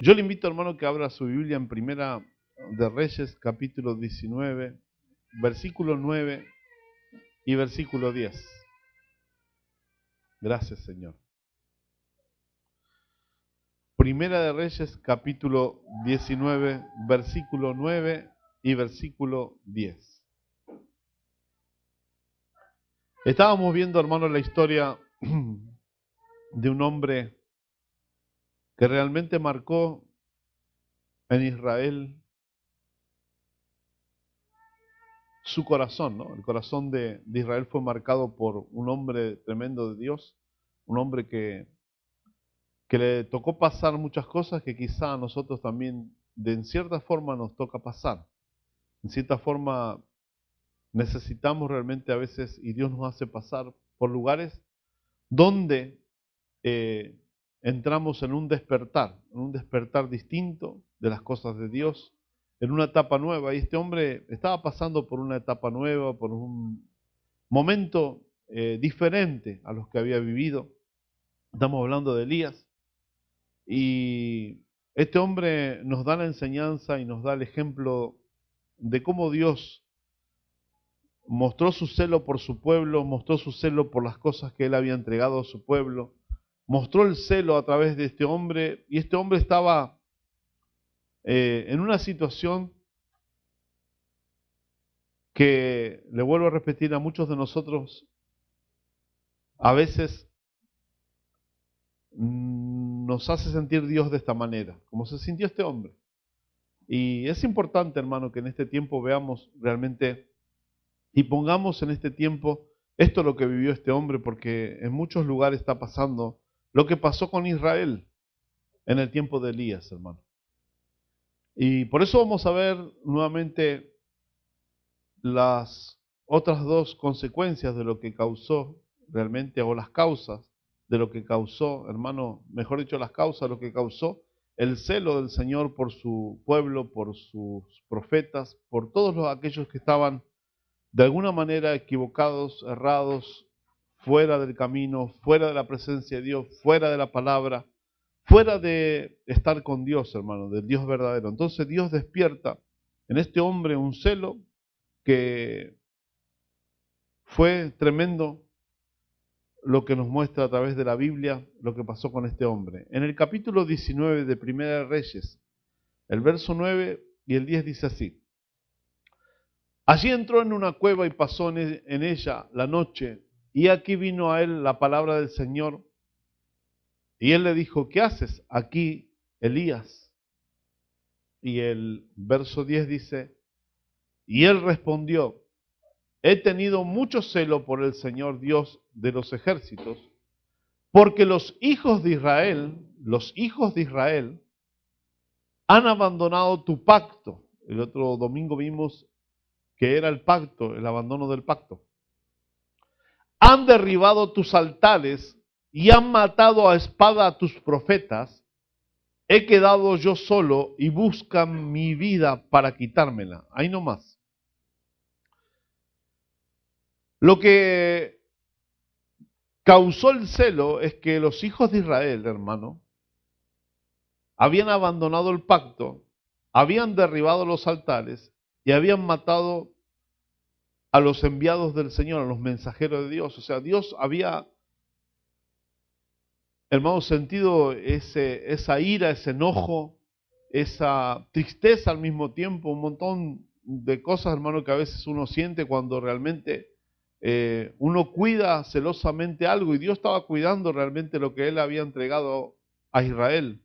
Yo le invito, hermano, que abra su Biblia en Primera de Reyes, capítulo 19, versículo 9 y versículo 10. Gracias, Señor. Primera de Reyes, capítulo 19, versículo 9 y versículo 10. Estábamos viendo, hermano, la historia de un hombre que realmente marcó en Israel su corazón, ¿no? El corazón de Israel fue marcado por un hombre tremendo de Dios, un hombre que le tocó pasar muchas cosas que quizá a nosotros también, en cierta forma, nos toca pasar. En cierta forma, necesitamos realmente a veces, y Dios nos hace pasar por lugares donde entramos en un despertar distinto de las cosas de Dios, en una etapa nueva. Y este hombre estaba pasando por una etapa nueva, por un momento diferente a los que había vivido. Estamos hablando de Elías. Y este hombre nos da la enseñanza y nos da el ejemplo de cómo Dios mostró su celo por su pueblo, mostró su celo por las cosas que él había entregado a su pueblo, mostró el celo a través de este hombre, y este hombre estaba en una situación que, le vuelvo a repetir, a muchos de nosotros a veces nos hace sentir Dios de esta manera, como se sintió este hombre. Y es importante, hermano, que en este tiempo veamos realmente y pongamos en este tiempo esto lo que vivió este hombre, porque en muchos lugares está pasando lo que pasó con Israel en el tiempo de Elías, hermano. Y por eso vamos a ver nuevamente las otras dos consecuencias de lo que causó realmente, o las causas de lo que causó, hermano, mejor dicho, las causas de lo que causó el celo del Señor por su pueblo, por sus profetas, por todos aquellos que estaban de alguna manera equivocados, errados, fuera del camino, fuera de la presencia de Dios, fuera de la palabra, fuera de estar con Dios, hermano, del Dios verdadero. Entonces Dios despierta en este hombre un celo que fue tremendo, lo que nos muestra a través de la Biblia lo que pasó con este hombre. En el capítulo 19 de Primera de Reyes, el verso 9 y el 10 dice así: allí entró en una cueva y pasó en ella la noche, y aquí vino a él la palabra del Señor, y él le dijo: ¿qué haces aquí, Elías? Y el verso 10 dice: y él respondió: he tenido mucho celo por el Señor Dios de los ejércitos, porque los hijos de Israel han abandonado tu pacto. El otro domingo vimos que era el pacto, el abandono del pacto. Han derribado tus altares y han matado a espada a tus profetas. He quedado yo solo y buscan mi vida para quitármela. Ahí nomás. Lo que causó el celo es que los hijos de Israel, hermano, habían abandonado el pacto, habían derribado los altares y habían matado a los enviados del Señor, a los mensajeros de Dios. O sea, Dios había, hermano, sentido esa ira, ese enojo, esa tristeza al mismo tiempo, un montón de cosas, hermano, que a veces uno siente cuando realmente uno cuida celosamente algo, y Dios estaba cuidando realmente lo que Él había entregado a Israel.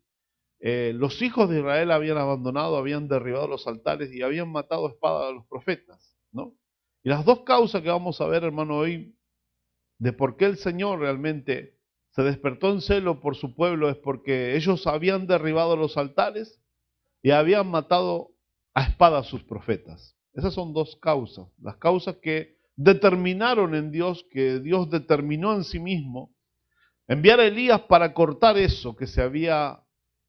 Los hijos de Israel habían abandonado, habían derribado los altares y habían matado a espada a los profetas, ¿no? Y las dos causas que vamos a ver, hermano, hoy, de por qué el Señor realmente se despertó en celo por su pueblo, es porque ellos habían derribado los altares y habían matado a espada a sus profetas. Esas son dos causas, las causas que determinaron en Dios, que Dios determinó en sí mismo, enviar a Elías para cortar eso que se había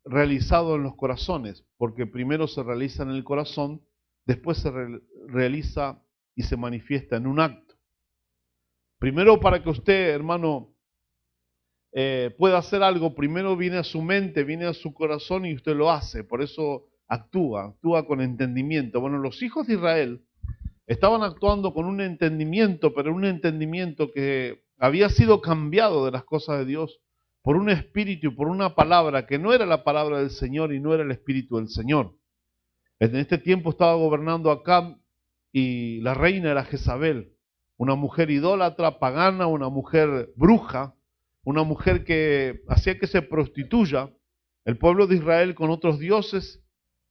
realizado en los corazones, porque primero se realiza en el corazón, después se realiza y se manifiesta en un acto. Primero, para que usted, hermano, puede hacer algo, primero viene a su mente, viene a su corazón y usted lo hace. Por eso actúa con entendimiento. Bueno, los hijos de Israel estaban actuando con un entendimiento, pero un entendimiento que había sido cambiado de las cosas de Dios por un espíritu y por una palabra que no era la palabra del Señor y no era el espíritu del Señor. En este tiempo estaba gobernando Acab y la reina era Jezabel, una mujer idólatra, pagana, una mujer bruja, una mujer que hacía que se prostituya el pueblo de Israel con otros dioses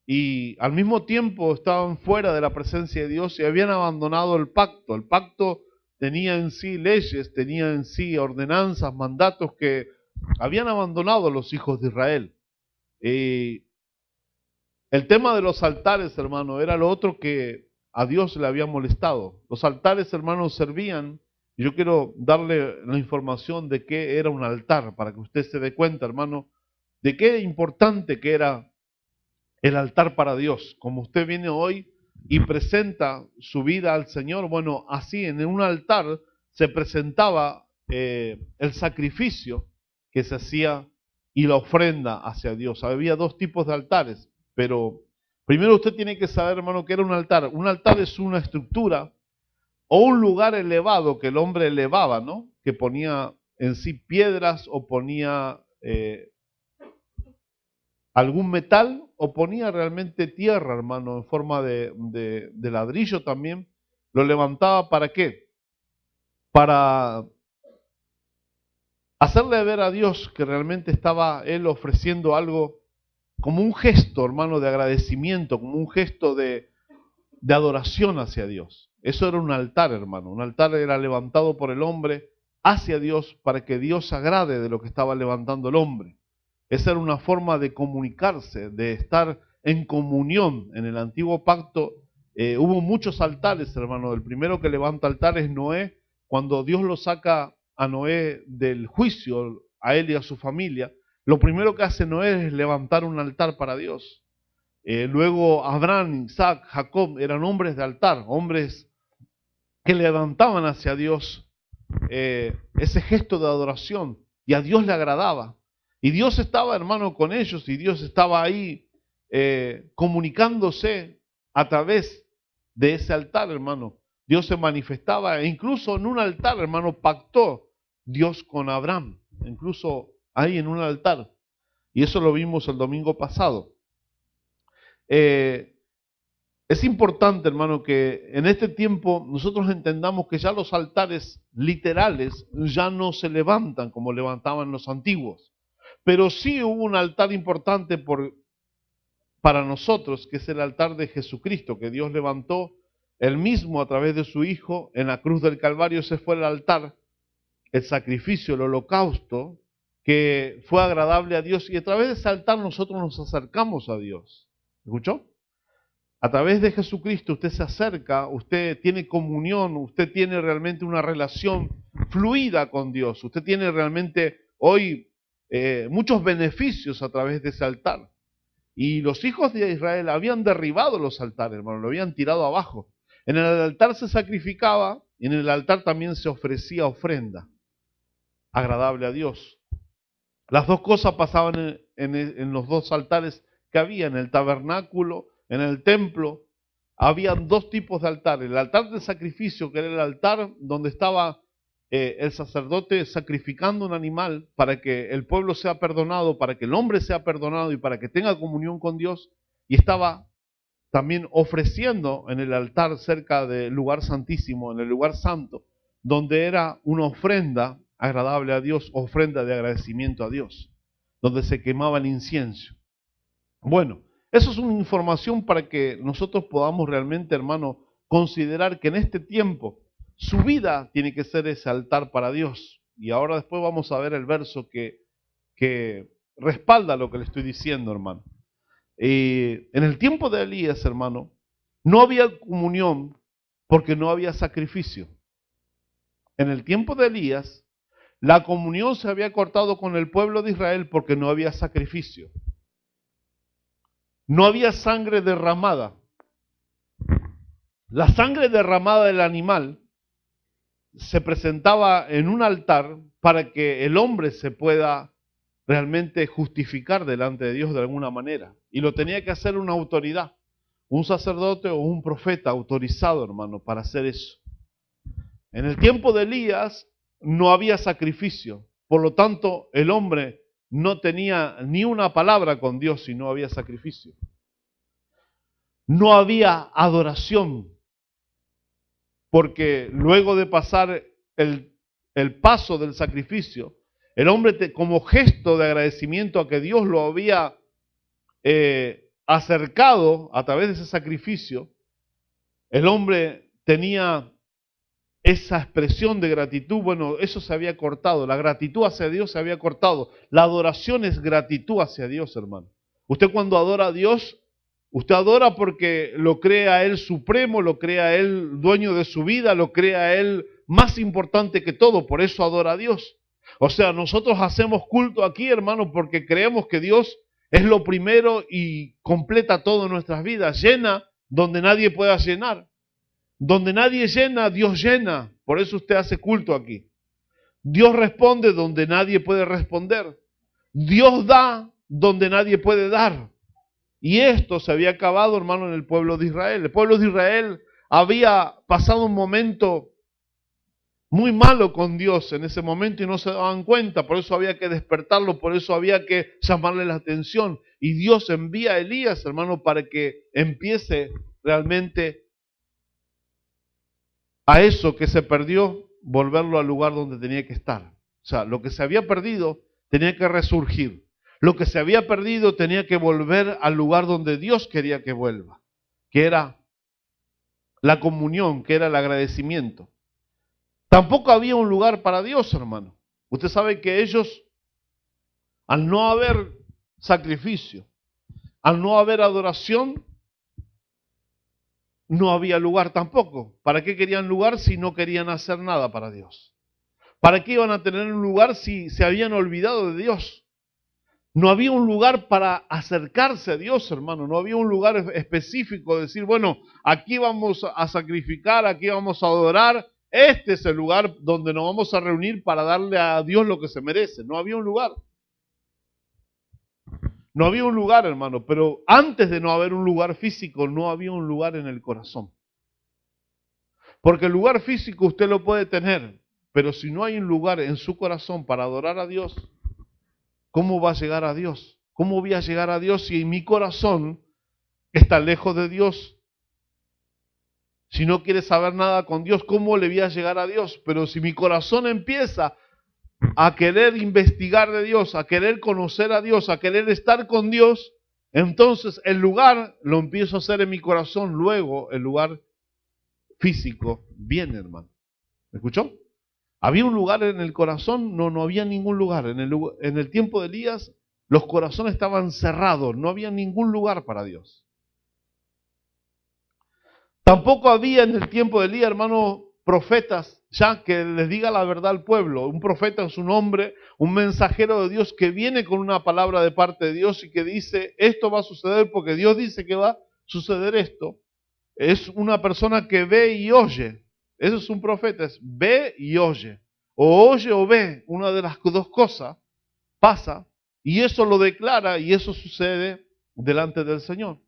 y al mismo tiempo estaban fuera de la presencia de Dios y habían abandonado el pacto. El pacto tenía en sí leyes, tenía en sí ordenanzas, mandatos que habían abandonado los hijos de Israel. El tema de los altares, hermano, era lo otro que a Dios le había molestado. Los altares, hermanos, servían, y yo quiero darle la información de qué era un altar, para que usted se dé cuenta, hermano, de qué importante que era el altar para Dios. Como usted viene hoy y presenta su vida al Señor, bueno, así en un altar se presentaba el sacrificio que se hacía y la ofrenda hacia Dios. Había dos tipos de altares, pero primero usted tiene que saber, hermano, que era un altar. Un altar es una estructura o un lugar elevado que el hombre elevaba, ¿no? Que ponía en sí piedras o ponía algún metal o ponía realmente tierra, hermano, en forma de ladrillo también. Lo levantaba ¿para qué? Para hacerle ver a Dios que realmente estaba él ofreciendo algo como un gesto, hermano, de agradecimiento, como un gesto de adoración hacia Dios. Eso era un altar, hermano. Un altar era levantado por el hombre hacia Dios para que Dios se agrade de lo que estaba levantando el hombre. Esa era una forma de comunicarse, de estar en comunión. En el antiguo pacto hubo muchos altares, hermano. El primero que levanta altar es Noé. Cuando Dios lo saca a Noé del juicio, a él y a su familia, lo primero que hace Noé es levantar un altar para Dios. Luego Abraham, Isaac, Jacob eran hombres de altar, hombres que levantaban hacia Dios ese gesto de adoración y a Dios le agradaba. Y Dios estaba, hermano, con ellos y Dios estaba ahí comunicándose a través de ese altar, hermano. Dios se manifestaba e incluso en un altar, hermano, pactó Dios con Abraham, incluso ahí en un altar. Y eso lo vimos el domingo pasado. Es importante, hermano, que en este tiempo nosotros entendamos que ya los altares literales ya no se levantan como levantaban los antiguos. Pero sí hubo un altar importante para nosotros, que es el altar de Jesucristo, que Dios levantó él mismo a través de su Hijo en la cruz del Calvario. Ese fue el altar, el sacrificio, el holocausto, que fue agradable a Dios. Y a través de ese altar nosotros nos acercamos a Dios. ¿Escuchó? A través de Jesucristo usted se acerca, usted tiene comunión, usted tiene realmente una relación fluida con Dios. Usted tiene realmente hoy muchos beneficios a través de ese altar. Y los hijos de Israel habían derribado los altares, hermano, lo habían tirado abajo. En el altar se sacrificaba y en el altar también se ofrecía ofrenda agradable a Dios. Las dos cosas pasaban en los dos altares que había, en el tabernáculo, en el templo. Habían dos tipos de altares. El altar de sacrificio, que era el altar donde estaba el sacerdote sacrificando un animal para que el pueblo sea perdonado, para que el hombre sea perdonado y para que tenga comunión con Dios. Y estaba también ofreciendo en el altar cerca del lugar santísimo, en el lugar santo, donde era una ofrenda agradable a Dios, ofrenda de agradecimiento a Dios, donde se quemaba el incienso. Bueno, eso es una información para que nosotros podamos realmente, hermano, considerar que en este tiempo su vida tiene que ser ese altar para Dios. Y ahora después vamos a ver el verso que respalda lo que le estoy diciendo, hermano. En el tiempo de Elías, hermano, no había comunión porque no había sacrificio. En el tiempo de Elías, la comunión se había cortado con el pueblo de Israel porque no había sacrificio. No había sangre derramada. La sangre derramada del animal se presentaba en un altar para que el hombre se pueda realmente justificar delante de Dios de alguna manera. Y lo tenía que hacer una autoridad, un sacerdote o un profeta autorizado, hermano, para hacer eso. En el tiempo de Elías no había sacrificio, por lo tanto el hombre no tenía ni una palabra con Dios si no había sacrificio. No había adoración, porque luego de pasar el paso del sacrificio, el hombre como gesto de agradecimiento a que Dios lo había acercado a través de ese sacrificio, el hombre tenía esa expresión de gratitud. Bueno, eso se había cortado, la gratitud hacia Dios se había cortado. La adoración es gratitud hacia Dios, hermano. Usted cuando adora a Dios, usted adora porque lo cree a Él supremo, lo cree a Él dueño de su vida, lo cree a Él más importante que todo, por eso adora a Dios. O sea, nosotros hacemos culto aquí, hermano, porque creemos que Dios es lo primero y completa todo en nuestras vidas, llena donde nadie pueda llenar. Donde nadie llena, Dios llena. Por eso usted hace culto aquí. Dios responde donde nadie puede responder. Dios da donde nadie puede dar. Y esto se había acabado, hermano, en el pueblo de Israel. El pueblo de Israel había pasado un momento muy malo con Dios en ese momento y no se daban cuenta. Por eso había que despertarlo, por eso había que llamarle la atención. Y Dios envía a Elías, hermano, para que empiece realmente a eso que se perdió, volverlo al lugar donde tenía que estar. O sea, lo que se había perdido tenía que resurgir. Lo que se había perdido tenía que volver al lugar donde Dios quería que vuelva, que era la comunión, que era el agradecimiento. Tampoco había un lugar para Dios, hermano. Usted sabe que ellos, al no haber sacrificio, al no haber adoración, no había lugar tampoco. ¿Para qué querían lugar si no querían hacer nada para Dios? ¿Para qué iban a tener un lugar si se habían olvidado de Dios? No había un lugar para acercarse a Dios, hermano. No había un lugar específico de decir, bueno, aquí vamos a sacrificar, aquí vamos a adorar. Este es el lugar donde nos vamos a reunir para darle a Dios lo que se merece. No había un lugar. No había un lugar, hermano, pero antes de no haber un lugar físico, no había un lugar en el corazón. Porque el lugar físico usted lo puede tener, pero si no hay un lugar en su corazón para adorar a Dios, ¿cómo va a llegar a Dios? ¿Cómo voy a llegar a Dios si en mi corazón está lejos de Dios? Si no quiere saber nada con Dios, ¿cómo le voy a llegar a Dios? Pero si mi corazón empieza a querer investigar de Dios, a querer conocer a Dios, a querer estar con Dios, entonces el lugar lo empiezo a hacer en mi corazón, luego el lugar físico viene, hermano. ¿Me escuchó? ¿Había un lugar en el corazón? No, no había ningún lugar. En el tiempo de Elías, los corazones estaban cerrados, no había ningún lugar para Dios. Tampoco había en el tiempo de Elías, hermano, profetas ya que les diga la verdad al pueblo. Un profeta es un hombre, un mensajero de Dios que viene con una palabra de parte de Dios y que dice, esto va a suceder porque Dios dice que va a suceder esto. Es una persona que ve y oye. Eso es un profeta, es ve y oye. O oye o ve, una de las dos cosas pasa y eso lo declara y eso sucede delante del Señor.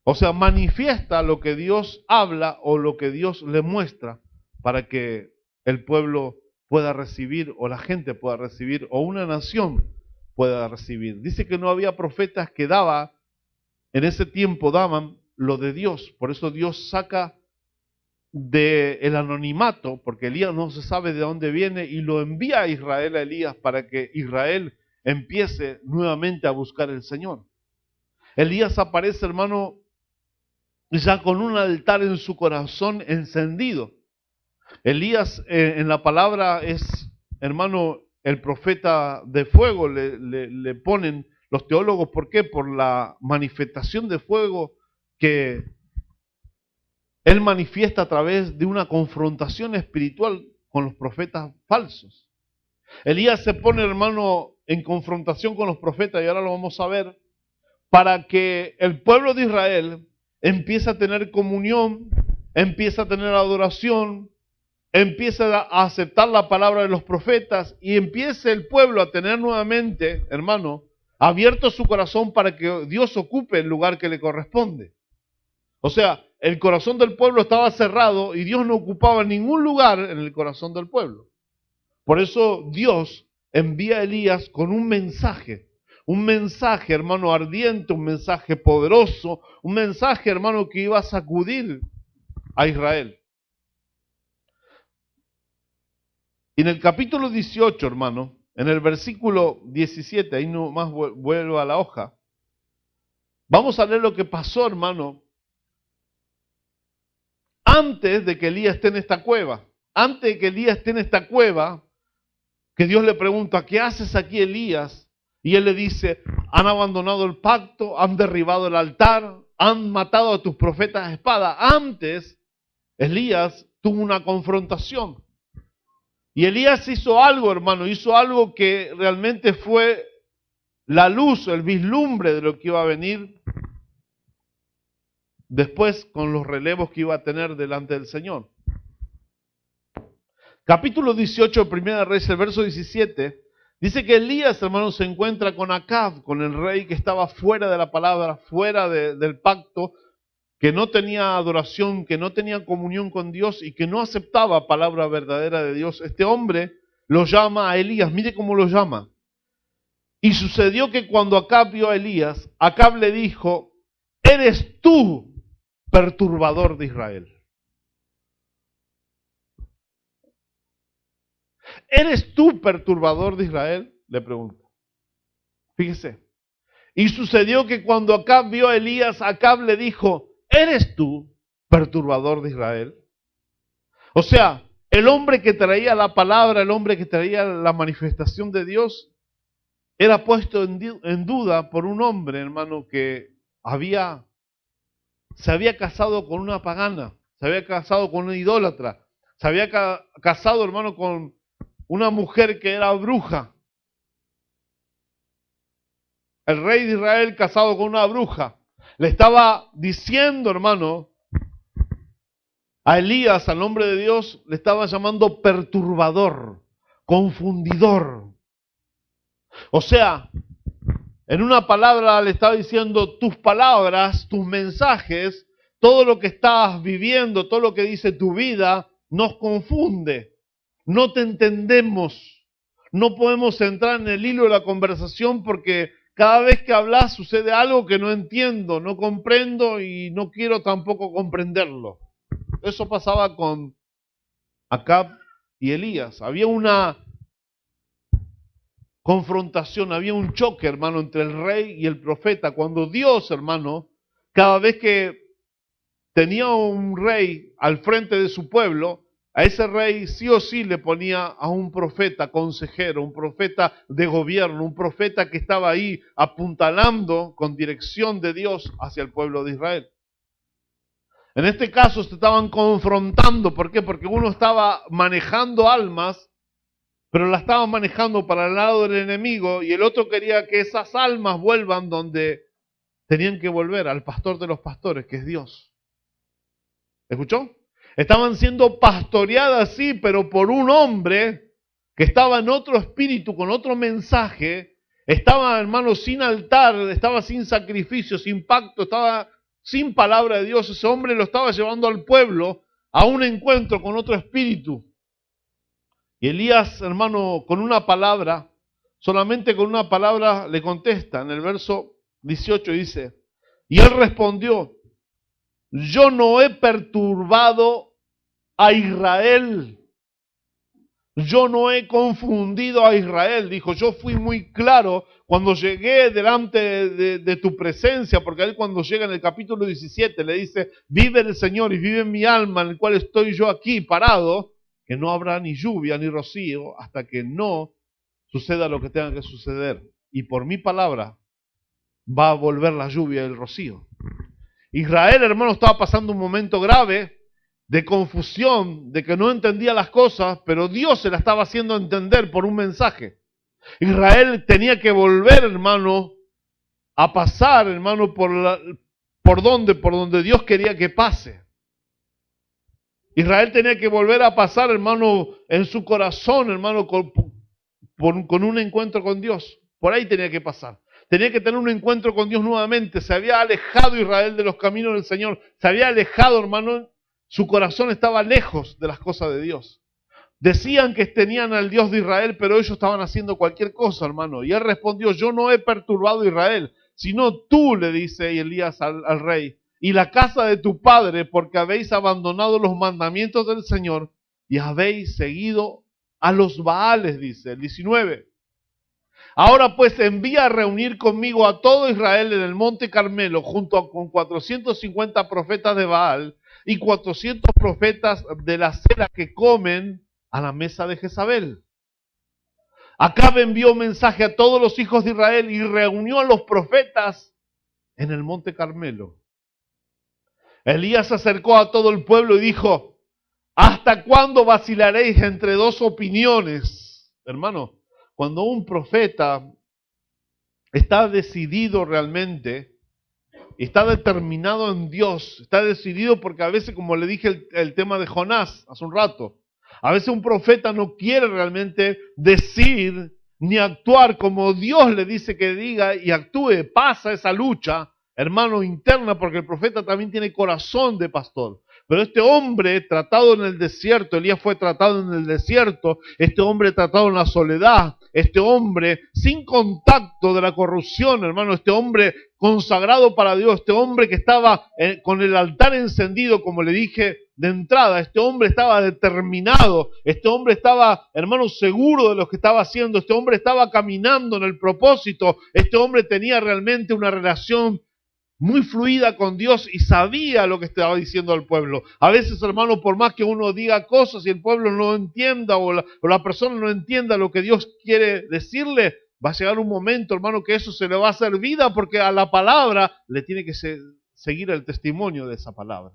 O sea, manifiesta lo que Dios habla o lo que Dios le muestra para que el pueblo pueda recibir o la gente pueda recibir o una nación pueda recibir. Dice que no había profetas que en ese tiempo daban lo de Dios. Por eso Dios saca del anonimato, porque Elías no se sabe de dónde viene y lo envía a Israel a Elías para que Israel empiece nuevamente a buscar al Señor. Elías aparece, hermano, ya con un altar en su corazón encendido. Elías en la palabra es, hermano, el profeta de fuego, le ponen los teólogos. ¿Por qué? Por la manifestación de fuego que él manifiesta a través de una confrontación espiritual con los profetas falsos. Elías se pone, hermano, en confrontación con los profetas, y ahora lo vamos a ver, para que el pueblo de Israel empiece a tener comunión, empiece a tener adoración, empieza a aceptar la palabra de los profetas y empieza el pueblo a tener nuevamente, hermano, abierto su corazón para que Dios ocupe el lugar que le corresponde. O sea, el corazón del pueblo estaba cerrado y Dios no ocupaba ningún lugar en el corazón del pueblo. Por eso Dios envía a Elías con un mensaje, hermano, ardiente, un mensaje poderoso, un mensaje, hermano, que iba a sacudir a Israel. Y en el capítulo 18, hermano, en el versículo 17, ahí nomás vuelvo a la hoja, vamos a leer lo que pasó, hermano, antes de que Elías esté en esta cueva. Antes de que Elías esté en esta cueva, que Dios le pregunta, ¿qué haces aquí, Elías? Y él le dice, han abandonado el pacto, han derribado el altar, han matado a tus profetas a espada. Antes, Elías tuvo una confrontación. Y Elías hizo algo, hermano, hizo algo que realmente fue la luz, el vislumbre de lo que iba a venir después con los relevos que iba a tener delante del Señor. Capítulo 18 de Primera de Reyes, el verso 17, dice que Elías, hermano, se encuentra con Acab, con el rey que estaba fuera de la palabra, fuera del pacto, que no tenía adoración, que no tenía comunión con Dios y que no aceptaba palabra verdadera de Dios. Este hombre lo llama a Elías, mire cómo lo llama. Y sucedió que cuando Acab vio a Elías, Acab le dijo, ¿eres tú perturbador de Israel? ¿Eres tú perturbador de Israel? Le pregunta. Fíjese. Y sucedió que cuando Acab vio a Elías, Acab le dijo, ¿eres tú perturbador de Israel? O sea, el hombre que traía la palabra, el hombre que traía la manifestación de Dios, era puesto en duda por un hombre, hermano, que se había casado con una pagana, se había casado con una idólatra, se había casado, hermano, con una mujer que era bruja. El rey de Israel casado con una bruja. Le estaba diciendo, hermano, a Elías, al hombre de Dios, le estaba llamando perturbador, confundidor. O sea, en una palabra le estaba diciendo tus palabras, tus mensajes, todo lo que estás viviendo, todo lo que dice tu vida, nos confunde. No te entendemos. No podemos entrar en el hilo de la conversación porque cada vez que hablas sucede algo que no entiendo, no comprendo y no quiero tampoco comprenderlo. Eso pasaba con Acab y Elías. Había una confrontación, había un choque, hermano, entre el rey y el profeta. Cuando Dios, hermano, cada vez que tenía un rey al frente de su pueblo, a ese rey sí o sí le ponía a un profeta consejero, un profeta de gobierno, un profeta que estaba ahí apuntalando con dirección de Dios hacia el pueblo de Israel. En este caso se estaban confrontando. ¿Por qué? Porque uno estaba manejando almas, pero la estaba manejando para el lado del enemigo, y el otro quería que esas almas vuelvan donde tenían que volver, al pastor de los pastores, que es Dios. ¿Escuchó? Estaban siendo pastoreadas, sí, pero por un hombre que estaba en otro espíritu, con otro mensaje. Estaba, hermano, sin altar, estaba sin sacrificio, sin pacto, estaba sin palabra de Dios. Ese hombre lo estaba llevando al pueblo a un encuentro con otro espíritu. Y Elías, hermano, con una palabra, solamente con una palabra le contesta. En el verso 18 dice, y él respondió, yo no he perturbado a Israel. Yo no he confundido a Israel. Dijo, yo fui muy claro cuando llegué delante de tu presencia, porque él cuando llega en el capítulo 17 le dice, vive el Señor y vive mi alma, en el cual estoy yo aquí parado, que no habrá ni lluvia ni rocío hasta que no suceda lo que tenga que suceder. Y por mi palabra va a volver la lluvia y el rocío. Israel, hermano, estaba pasando un momento grave de confusión, de que no entendía las cosas, pero Dios se la estaba haciendo entender por un mensaje. Israel tenía que volver, hermano, a pasar, hermano, por donde Dios quería que pase. Israel tenía que volver a pasar, hermano, en su corazón, hermano, con un encuentro con Dios. Por ahí tenía que pasar. Tenía que tener un encuentro con Dios nuevamente. Se había alejado Israel de los caminos del Señor. Se había alejado, hermano. Su corazón estaba lejos de las cosas de Dios. Decían que tenían al Dios de Israel, pero ellos estaban haciendo cualquier cosa, hermano. Y él respondió, yo no he perturbado a Israel, sino tú, le dice Elías al rey, y la casa de tu padre, porque habéis abandonado los mandamientos del Señor y habéis seguido a los Baales, dice el 19. Ahora pues envía a reunir conmigo a todo Israel en el monte Carmelo, junto con 450 profetas de Baal y 400 profetas de la cera que comen a la mesa de Jezabel. Acabe envió mensaje a todos los hijos de Israel y reunió a los profetas en el monte Carmelo. Elías se acercó a todo el pueblo y dijo, ¿hasta cuándo vacilaréis entre dos opiniones? Hermano, cuando un profeta está decidido realmente, está determinado en Dios, está decidido porque a veces, como le dije el tema de Jonás hace un rato, a veces un profeta no quiere realmente decir ni actuar como Dios le dice que diga y actúe, pasa esa lucha, hermano, interna, porque el profeta también tiene corazón de pastor. Pero este hombre tratado en el desierto, Elías fue tratado en el desierto, este hombre tratado en la soledad, este hombre sin contacto de la corrupción, hermano, este hombre consagrado para Dios, este hombre que estaba con el altar encendido, como le dije de entrada, este hombre estaba determinado, este hombre estaba, hermano, seguro de lo que estaba haciendo, este hombre estaba caminando en el propósito, este hombre tenía realmente una relación muy fluida con Dios y sabía lo que estaba diciendo al pueblo. A veces, hermano, por más que uno diga cosas y el pueblo no entienda o la persona no entienda lo que Dios quiere decirle, va a llegar un momento, hermano, que eso se le va a hacer vida porque a la palabra le tiene que seguir el testimonio de esa palabra.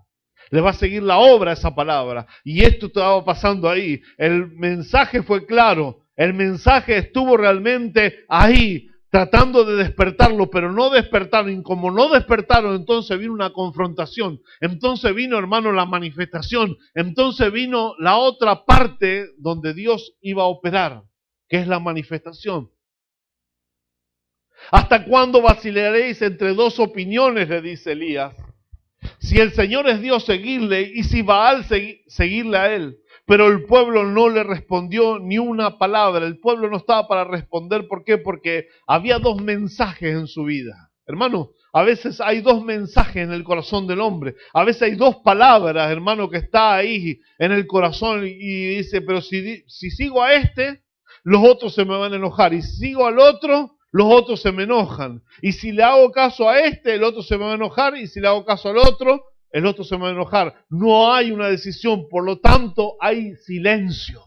Le va a seguir la obra a esa palabra. Y esto estaba pasando ahí. El mensaje fue claro. El mensaje estuvo realmente ahí, tratando de despertarlo, pero no despertaron. Y como no despertaron, entonces vino una confrontación. Entonces vino, hermano, la manifestación. Entonces vino la otra parte donde Dios iba a operar, que es la manifestación. ¿Hasta cuándo vacilaréis entre dos opiniones?, le dice Elías. Si el Señor es Dios, seguirle, y si Baal, seguirle a él. Pero el pueblo no le respondió ni una palabra. El pueblo no estaba para responder. ¿Por qué? Porque había dos mensajes en su vida. Hermano, a veces hay dos mensajes en el corazón del hombre. A veces hay dos palabras, hermano, que está ahí en el corazón y dice, pero si sigo a este, los otros se me van a enojar. Y si sigo al otro, los otros se me enojan. Y si le hago caso a este, el otro se me va a enojar. Y si le hago caso al otro, el otro se me va a enojar. No hay una decisión, por lo tanto hay silencio.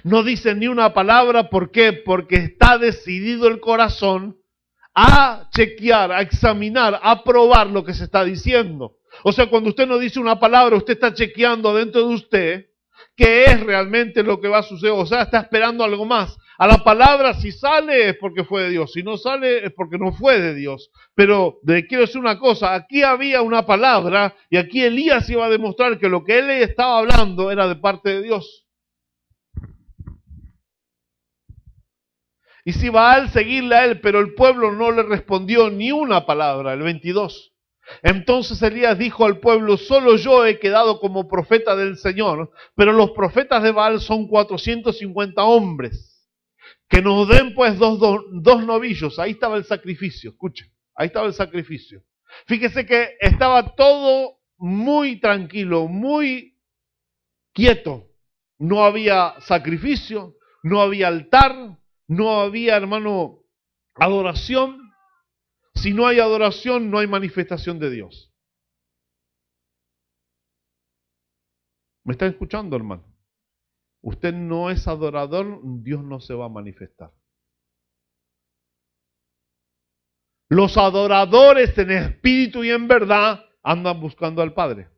No dicen ni una palabra, ¿por qué? Porque está decidido el corazón a chequear, a examinar, a probar lo que se está diciendo. O sea, cuando usted no dice una palabra, usted está chequeando dentro de usted qué es realmente lo que va a suceder. O sea, está esperando algo más. A la palabra, si sale es porque fue de Dios, si no sale es porque no fue de Dios. Pero quiero decir una cosa, aquí había una palabra y aquí Elías iba a demostrar que lo que él estaba hablando era de parte de Dios. Y si Baal seguirle a él, pero el pueblo no le respondió ni una palabra, el 22. Entonces Elías dijo al pueblo, solo yo he quedado como profeta del Señor, pero los profetas de Baal son 450 hombres. Que nos den pues dos novillos. Ahí estaba el sacrificio, escuchen, ahí estaba el sacrificio. Fíjese que estaba todo muy tranquilo, muy quieto. No había sacrificio, no había altar, no había, hermano, adoración. Si no hay adoración, no hay manifestación de Dios. ¿Me está escuchando, hermano? Usted no es adorador, Dios no se va a manifestar. Los adoradores en espíritu y en verdad andan buscando al Padre.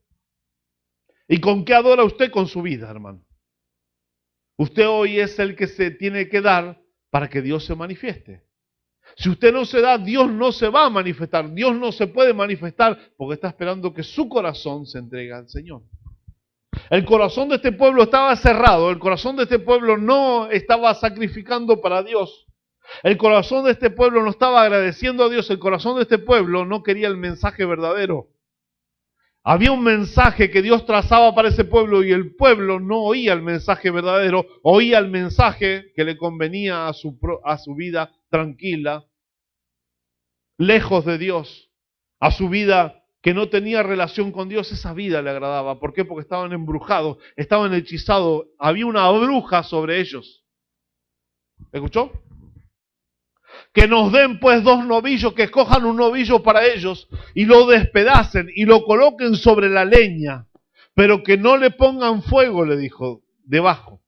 ¿Y con qué adora usted? Con su vida, hermano. Usted hoy es el que se tiene que dar para que Dios se manifieste. Si usted no se da, Dios no se va a manifestar. Dios no se puede manifestar porque está esperando que su corazón se entregue al Señor. El corazón de este pueblo estaba cerrado, el corazón de este pueblo no estaba sacrificando para Dios. El corazón de este pueblo no estaba agradeciendo a Dios, el corazón de este pueblo no quería el mensaje verdadero. Había un mensaje que Dios trazaba para ese pueblo y el pueblo no oía el mensaje verdadero, oía el mensaje que le convenía a su vida tranquila, lejos de Dios, a su vida que no tenía relación con Dios. Esa vida le agradaba. ¿Por qué? Porque estaban embrujados, estaban hechizados, había una bruja sobre ellos. ¿Escuchó? Que nos den pues 2 novillos, que escojan un novillo para ellos y lo despedacen y lo coloquen sobre la leña, pero que no le pongan fuego, le dijo, debajo.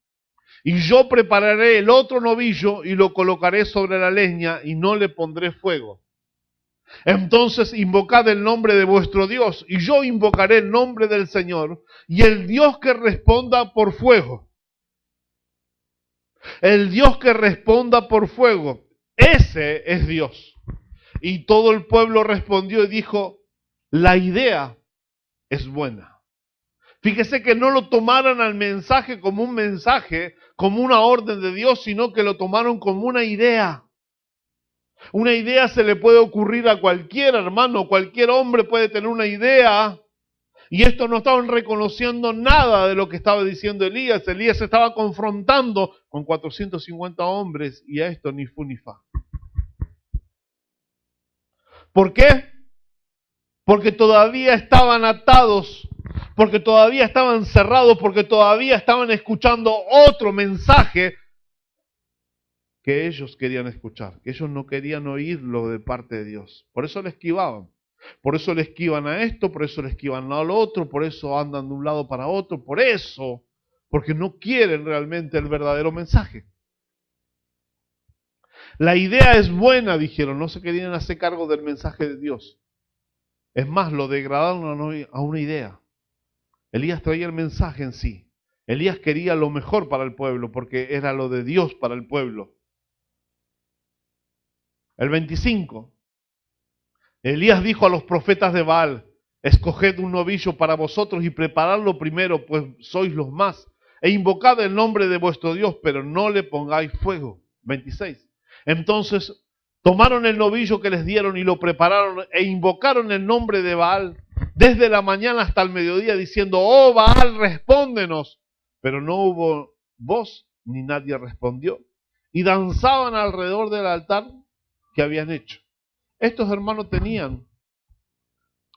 Y yo prepararé el otro novillo y lo colocaré sobre la leña y no le pondré fuego. Entonces invocad el nombre de vuestro Dios y yo invocaré el nombre del Señor y el Dios que responda por fuego. El Dios que responda por fuego. Ese es Dios. Y todo el pueblo respondió y dijo, la idea es buena. Fíjese que no lo tomaron al mensaje como un mensaje, como una orden de Dios, sino que lo tomaron como una idea. Una idea se le puede ocurrir a cualquiera, hermano, cualquier hombre puede tener una idea. Y estos no estaban reconociendo nada de lo que estaba diciendo Elías. Elías se estaba confrontando con 450 hombres y a esto ni fu ni fa. ¿Por qué? Porque todavía estaban atados, porque todavía estaban cerrados, porque todavía estaban escuchando otro mensaje que ellos querían escuchar, que ellos no querían oírlo de parte de Dios. Por eso le esquivaban. Por eso le esquivan a esto, por eso le esquivan a lo otro, por eso andan de un lado para otro, por eso, porque no quieren realmente el verdadero mensaje. La idea es buena, dijeron, no se querían hacer cargo del mensaje de Dios. Es más, lo degradaron a una idea. Elías traía el mensaje en sí. Elías quería lo mejor para el pueblo, porque era lo de Dios para el pueblo. El 25. Elías dijo a los profetas de Baal, escoged un novillo para vosotros y preparadlo primero, pues sois los más, e invocad el nombre de vuestro Dios, pero no le pongáis fuego. 26. Entonces tomaron el novillo que les dieron y lo prepararon e invocaron el nombre de Baal desde la mañana hasta el mediodía, diciendo, oh Baal, respóndenos. Pero no hubo voz ni nadie respondió. Y danzaban alrededor del altar que habían hecho. Estos hermanos tenían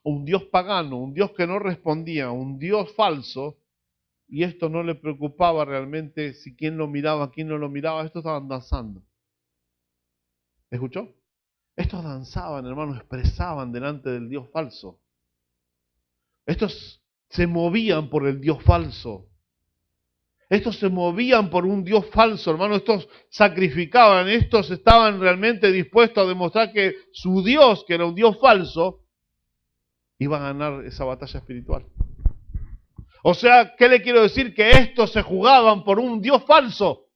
un Dios pagano, un Dios que no respondía, un Dios falso, y esto no le preocupaba realmente si quién lo miraba, quién no lo miraba. Estos estaban danzando. ¿Escuchó? Estos danzaban, hermanos, expresaban delante del Dios falso. Estos se movían por el Dios falso. Estos se movían por un Dios falso, hermano. Estos sacrificaban, estos estaban realmente dispuestos a demostrar que su Dios, que era un Dios falso, iba a ganar esa batalla espiritual. O sea, ¿qué le quiero decir? Que estos se jugaban por un Dios falso.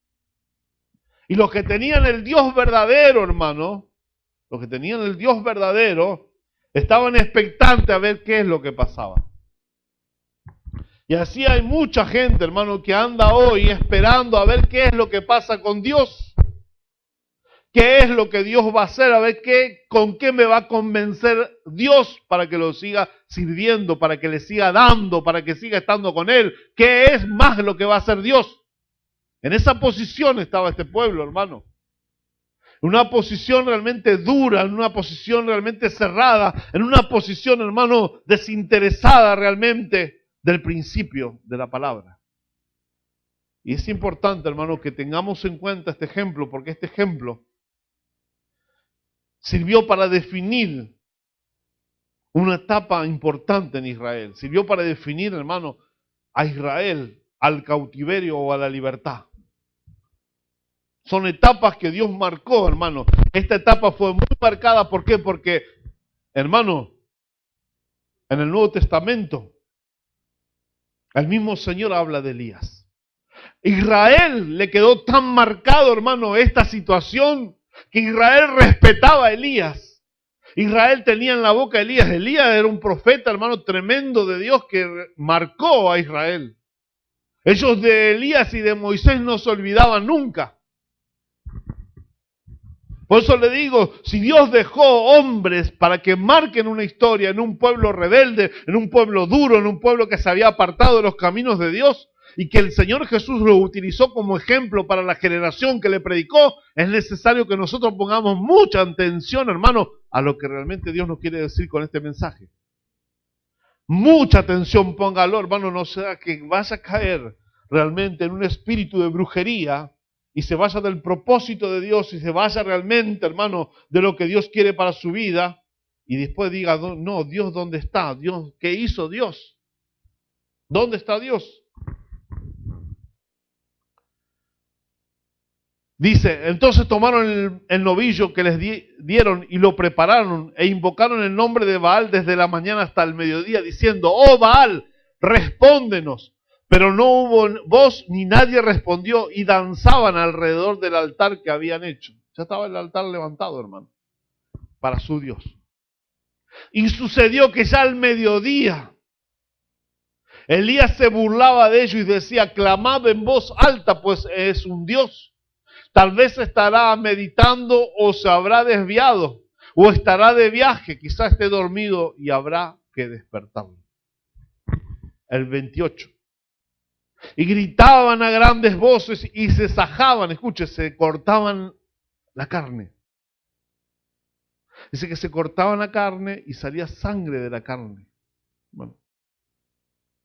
Y los que tenían el Dios verdadero, hermano, los que tenían el Dios verdadero, estaban expectantes a ver qué es lo que pasaba. Y así hay mucha gente, hermano, que anda hoy esperando a ver qué es lo que pasa con Dios. ¿Qué es lo que Dios va a hacer? A ver con qué me va a convencer Dios para que lo siga sirviendo, para que le siga dando, para que siga estando con Él. ¿Qué es más lo que va a hacer Dios? En esa posición estaba este pueblo, hermano. En una posición realmente dura, en una posición realmente cerrada, en una posición, hermano, desinteresada realmente del principio de la palabra. Y es importante, hermano, que tengamos en cuenta este ejemplo, porque este ejemplo sirvió para definir una etapa importante en Israel. Sirvió para definir, hermano, a Israel al cautiverio o a la libertad. Son etapas que Dios marcó, hermano. Esta etapa fue muy marcada, ¿por qué? Porque, hermano, en el Nuevo Testamento, el mismo Señor habla de Elías. Israel le quedó tan marcado, hermano, esta situación, que Israel respetaba a Elías. Israel tenía en la boca a Elías. Elías era un profeta, hermano, tremendo de Dios que marcó a Israel. Ellos de Elías y de Moisés no se olvidaban nunca. Por eso le digo, si Dios dejó hombres para que marquen una historia en un pueblo rebelde, en un pueblo duro, en un pueblo que se había apartado de los caminos de Dios, y que el Señor Jesús lo utilizó como ejemplo para la generación que le predicó, es necesario que nosotros pongamos mucha atención, hermano, a lo que realmente Dios nos quiere decir con este mensaje. Mucha atención póngalo, hermano, no sea que vas a caer realmente en un espíritu de brujería y se vaya del propósito de Dios y se vaya realmente, hermano, de lo que Dios quiere para su vida y después diga, no, Dios, ¿dónde está? Dios, ¿qué hizo Dios? ¿Dónde está Dios? Dice, entonces tomaron el novillo que les dieron y lo prepararon e invocaron el nombre de Baal desde la mañana hasta el mediodía, diciendo, oh Baal, respóndenos. Pero no hubo voz ni nadie respondió y danzaban alrededor del altar que habían hecho. Ya estaba el altar levantado, hermano, para su Dios. Y sucedió que ya al mediodía, Elías se burlaba de ellos y decía, clamad en voz alta, pues es un Dios. Tal vez estará meditando o se habrá desviado o estará de viaje, quizás esté dormido y habrá que despertarlo. El 28. Y gritaban a grandes voces y se sajaban, escuche, se cortaban la carne. Dice que se cortaban la carne y salía sangre de la carne. Bueno,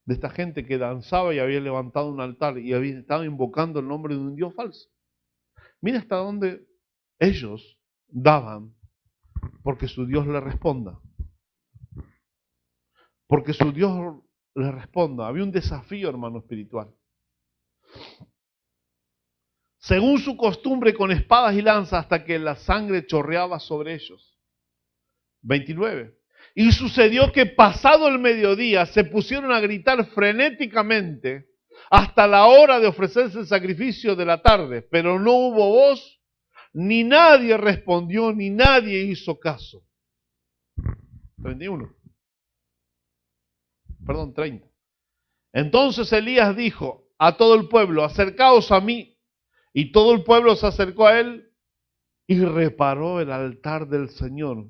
de esta gente que danzaba y había levantado un altar y había estado invocando el nombre de un Dios falso. Mira hasta dónde ellos daban porque su Dios le responda. Porque su Dios le responda. Había un desafío, hermano, espiritual. Según su costumbre, con espadas y lanzas hasta que la sangre chorreaba sobre ellos. 29. Y sucedió que pasado el mediodía se pusieron a gritar frenéticamente hasta la hora de ofrecerse el sacrificio de la tarde, pero no hubo voz, ni nadie respondió, ni nadie hizo caso. 31. Perdón, 30. Entonces Elías dijo a todo el pueblo, acercaos a mí. Y todo el pueblo se acercó a él y reparó el altar del Señor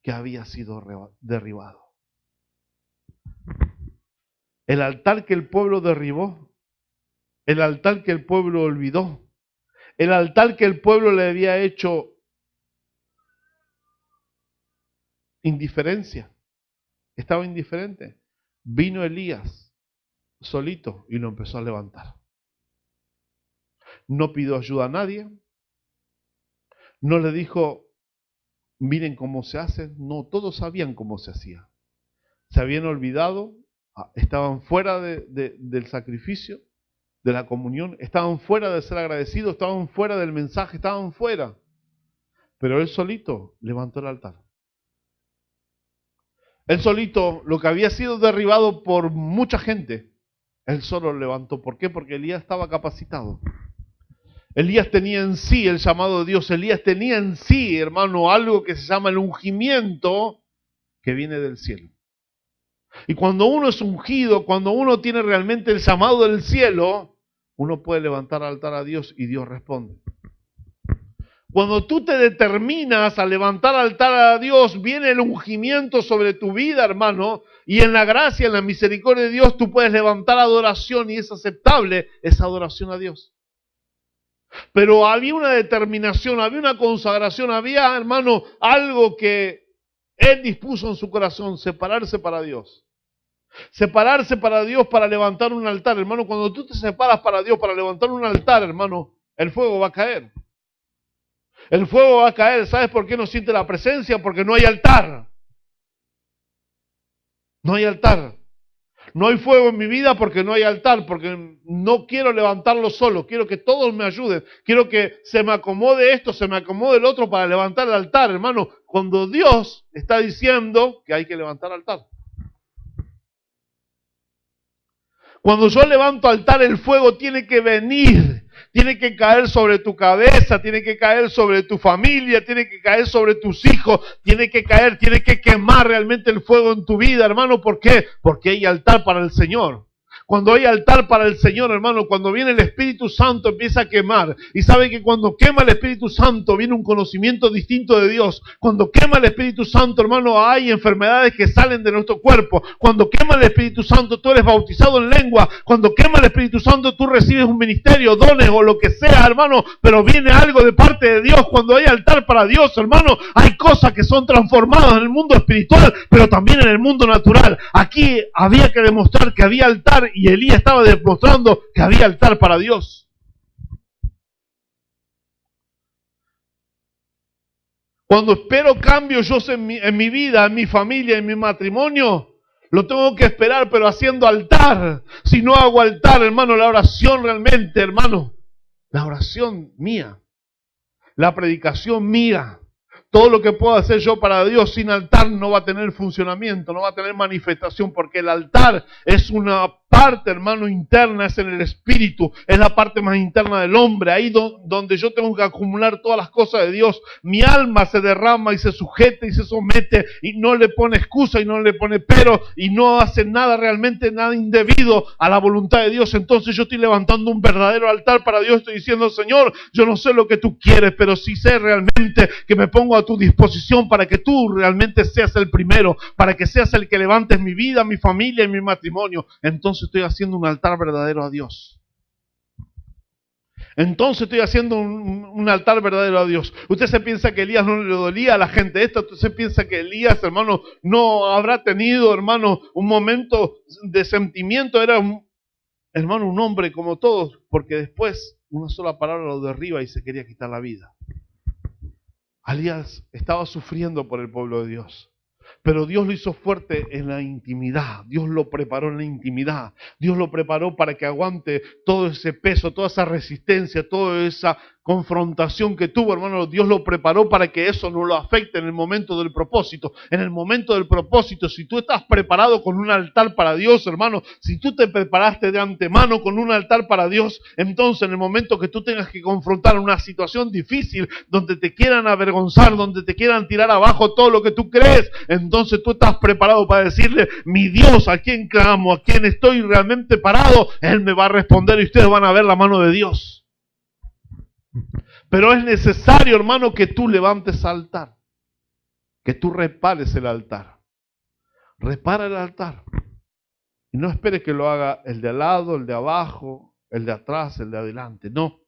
que había sido derribado. El altar que el pueblo derribó, el altar que el pueblo olvidó, el altar que el pueblo le había hecho indiferencia, estaba indiferente. Vino Elías solito y lo empezó a levantar. No pidió ayuda a nadie, no le dijo, miren cómo se hace, no, todos sabían cómo se hacía. Se habían olvidado, estaban fuera del sacrificio, de la comunión, estaban fuera de ser agradecidos, estaban fuera del mensaje, estaban fuera. Pero él solito levantó el altar. Él solito, lo que había sido derribado por mucha gente, él solo lo levantó. ¿Por qué? Porque Elías estaba capacitado. Elías tenía en sí el llamado de Dios. Elías tenía en sí, hermano, algo que se llama el ungimiento que viene del cielo. Y cuando uno es ungido, cuando uno tiene realmente el llamado del cielo, uno puede levantar altar a Dios y Dios responde. Cuando tú te determinas a levantar altar a Dios, viene el ungimiento sobre tu vida, hermano, y en la gracia, en la misericordia de Dios, tú puedes levantar adoración y es aceptable esa adoración a Dios. Pero había una determinación, había una consagración, había, hermano, algo que él dispuso en su corazón, separarse para Dios. Separarse para Dios para levantar un altar, hermano. Cuando tú te separas para Dios para levantar un altar, hermano, el fuego va a caer. El fuego va a caer. ¿Sabes por qué no siente la presencia? Porque no hay altar. No hay altar. No hay fuego en mi vida porque no hay altar, porque no quiero levantarlo solo, quiero que todos me ayuden, quiero que se me acomode esto, se me acomode el otro para levantar el altar, hermano, cuando Dios está diciendo que hay que levantar altar. Cuando yo levanto altar, el fuego tiene que venir, tiene que caer sobre tu cabeza, tiene que caer sobre tu familia, tiene que caer sobre tus hijos, tiene que caer, tiene que quemar realmente el fuego en tu vida, hermano. ¿Por qué? Porque hay altar para el Señor. Cuando hay altar para el Señor, hermano, cuando viene el Espíritu Santo empieza a quemar. Y sabe que cuando quema el Espíritu Santo viene un conocimiento distinto de Dios. Cuando quema el Espíritu Santo, hermano, hay enfermedades que salen de nuestro cuerpo. Cuando quema el Espíritu Santo, tú eres bautizado en lengua. Cuando quema el Espíritu Santo, tú recibes un ministerio, dones o lo que sea, hermano. Pero viene algo de parte de Dios. Cuando hay altar para Dios, hermano, hay cosas que son transformadas en el mundo espiritual, pero también en el mundo natural. Aquí había que demostrar que había altar y Elías estaba demostrando que había altar para Dios. Cuando espero cambios yo en mi vida, en mi familia, en mi matrimonio, lo tengo que esperar, pero haciendo altar. Si no hago altar, hermano, la oración realmente, hermano, la oración mía, la predicación mía, todo lo que puedo hacer yo para Dios sin altar no va a tener funcionamiento, no va a tener manifestación, porque el altar es una parte, hermano, interna, es en el espíritu, es la parte más interna del hombre, ahí donde yo tengo que acumular todas las cosas de Dios. Mi alma se derrama y se sujeta y se somete y no le pone excusa y no le pone pero y no hace nada realmente, nada indebido a la voluntad de Dios. Entonces yo estoy levantando un verdadero altar para Dios, estoy diciendo: Señor, yo no sé lo que tú quieres, pero sí sé realmente que me pongo a tu disposición para que tú realmente seas el primero, para que seas el que levantes mi vida, mi familia y mi matrimonio. Entonces estoy haciendo un altar verdadero a Dios. Entonces estoy haciendo un altar verdadero a Dios. Usted se piensa que Elías no le dolía a la gente esto. Usted se piensa que Elías, hermano, no habrá tenido, hermano, un momento de sentimiento. Era, hermano, un hombre como todos, porque después una sola palabra lo derriba y se quería quitar la vida. Elías estaba sufriendo por el pueblo de Dios. Pero Dios lo hizo fuerte en la intimidad. Dios lo preparó en la intimidad. Dios lo preparó para que aguante todo ese peso, toda esa resistencia, toda esa confrontación que tuvo, hermano. Dios lo preparó para que eso no lo afecte en el momento del propósito. En el momento del propósito, si tú estás preparado con un altar para Dios, hermano, si tú te preparaste de antemano con un altar para Dios, entonces en el momento que tú tengas que confrontar una situación difícil, donde te quieran avergonzar, donde te quieran tirar abajo todo lo que tú crees, entonces tú estás preparado para decirle: mi Dios, a quien clamo, a quien estoy realmente parado, Él me va a responder y ustedes van a ver la mano de Dios. Pero es necesario, hermano, que tú levantes altar, que tú repares el altar. Repara el altar. Y no esperes que lo haga el de al lado, el de abajo, el de atrás, el de adelante. No.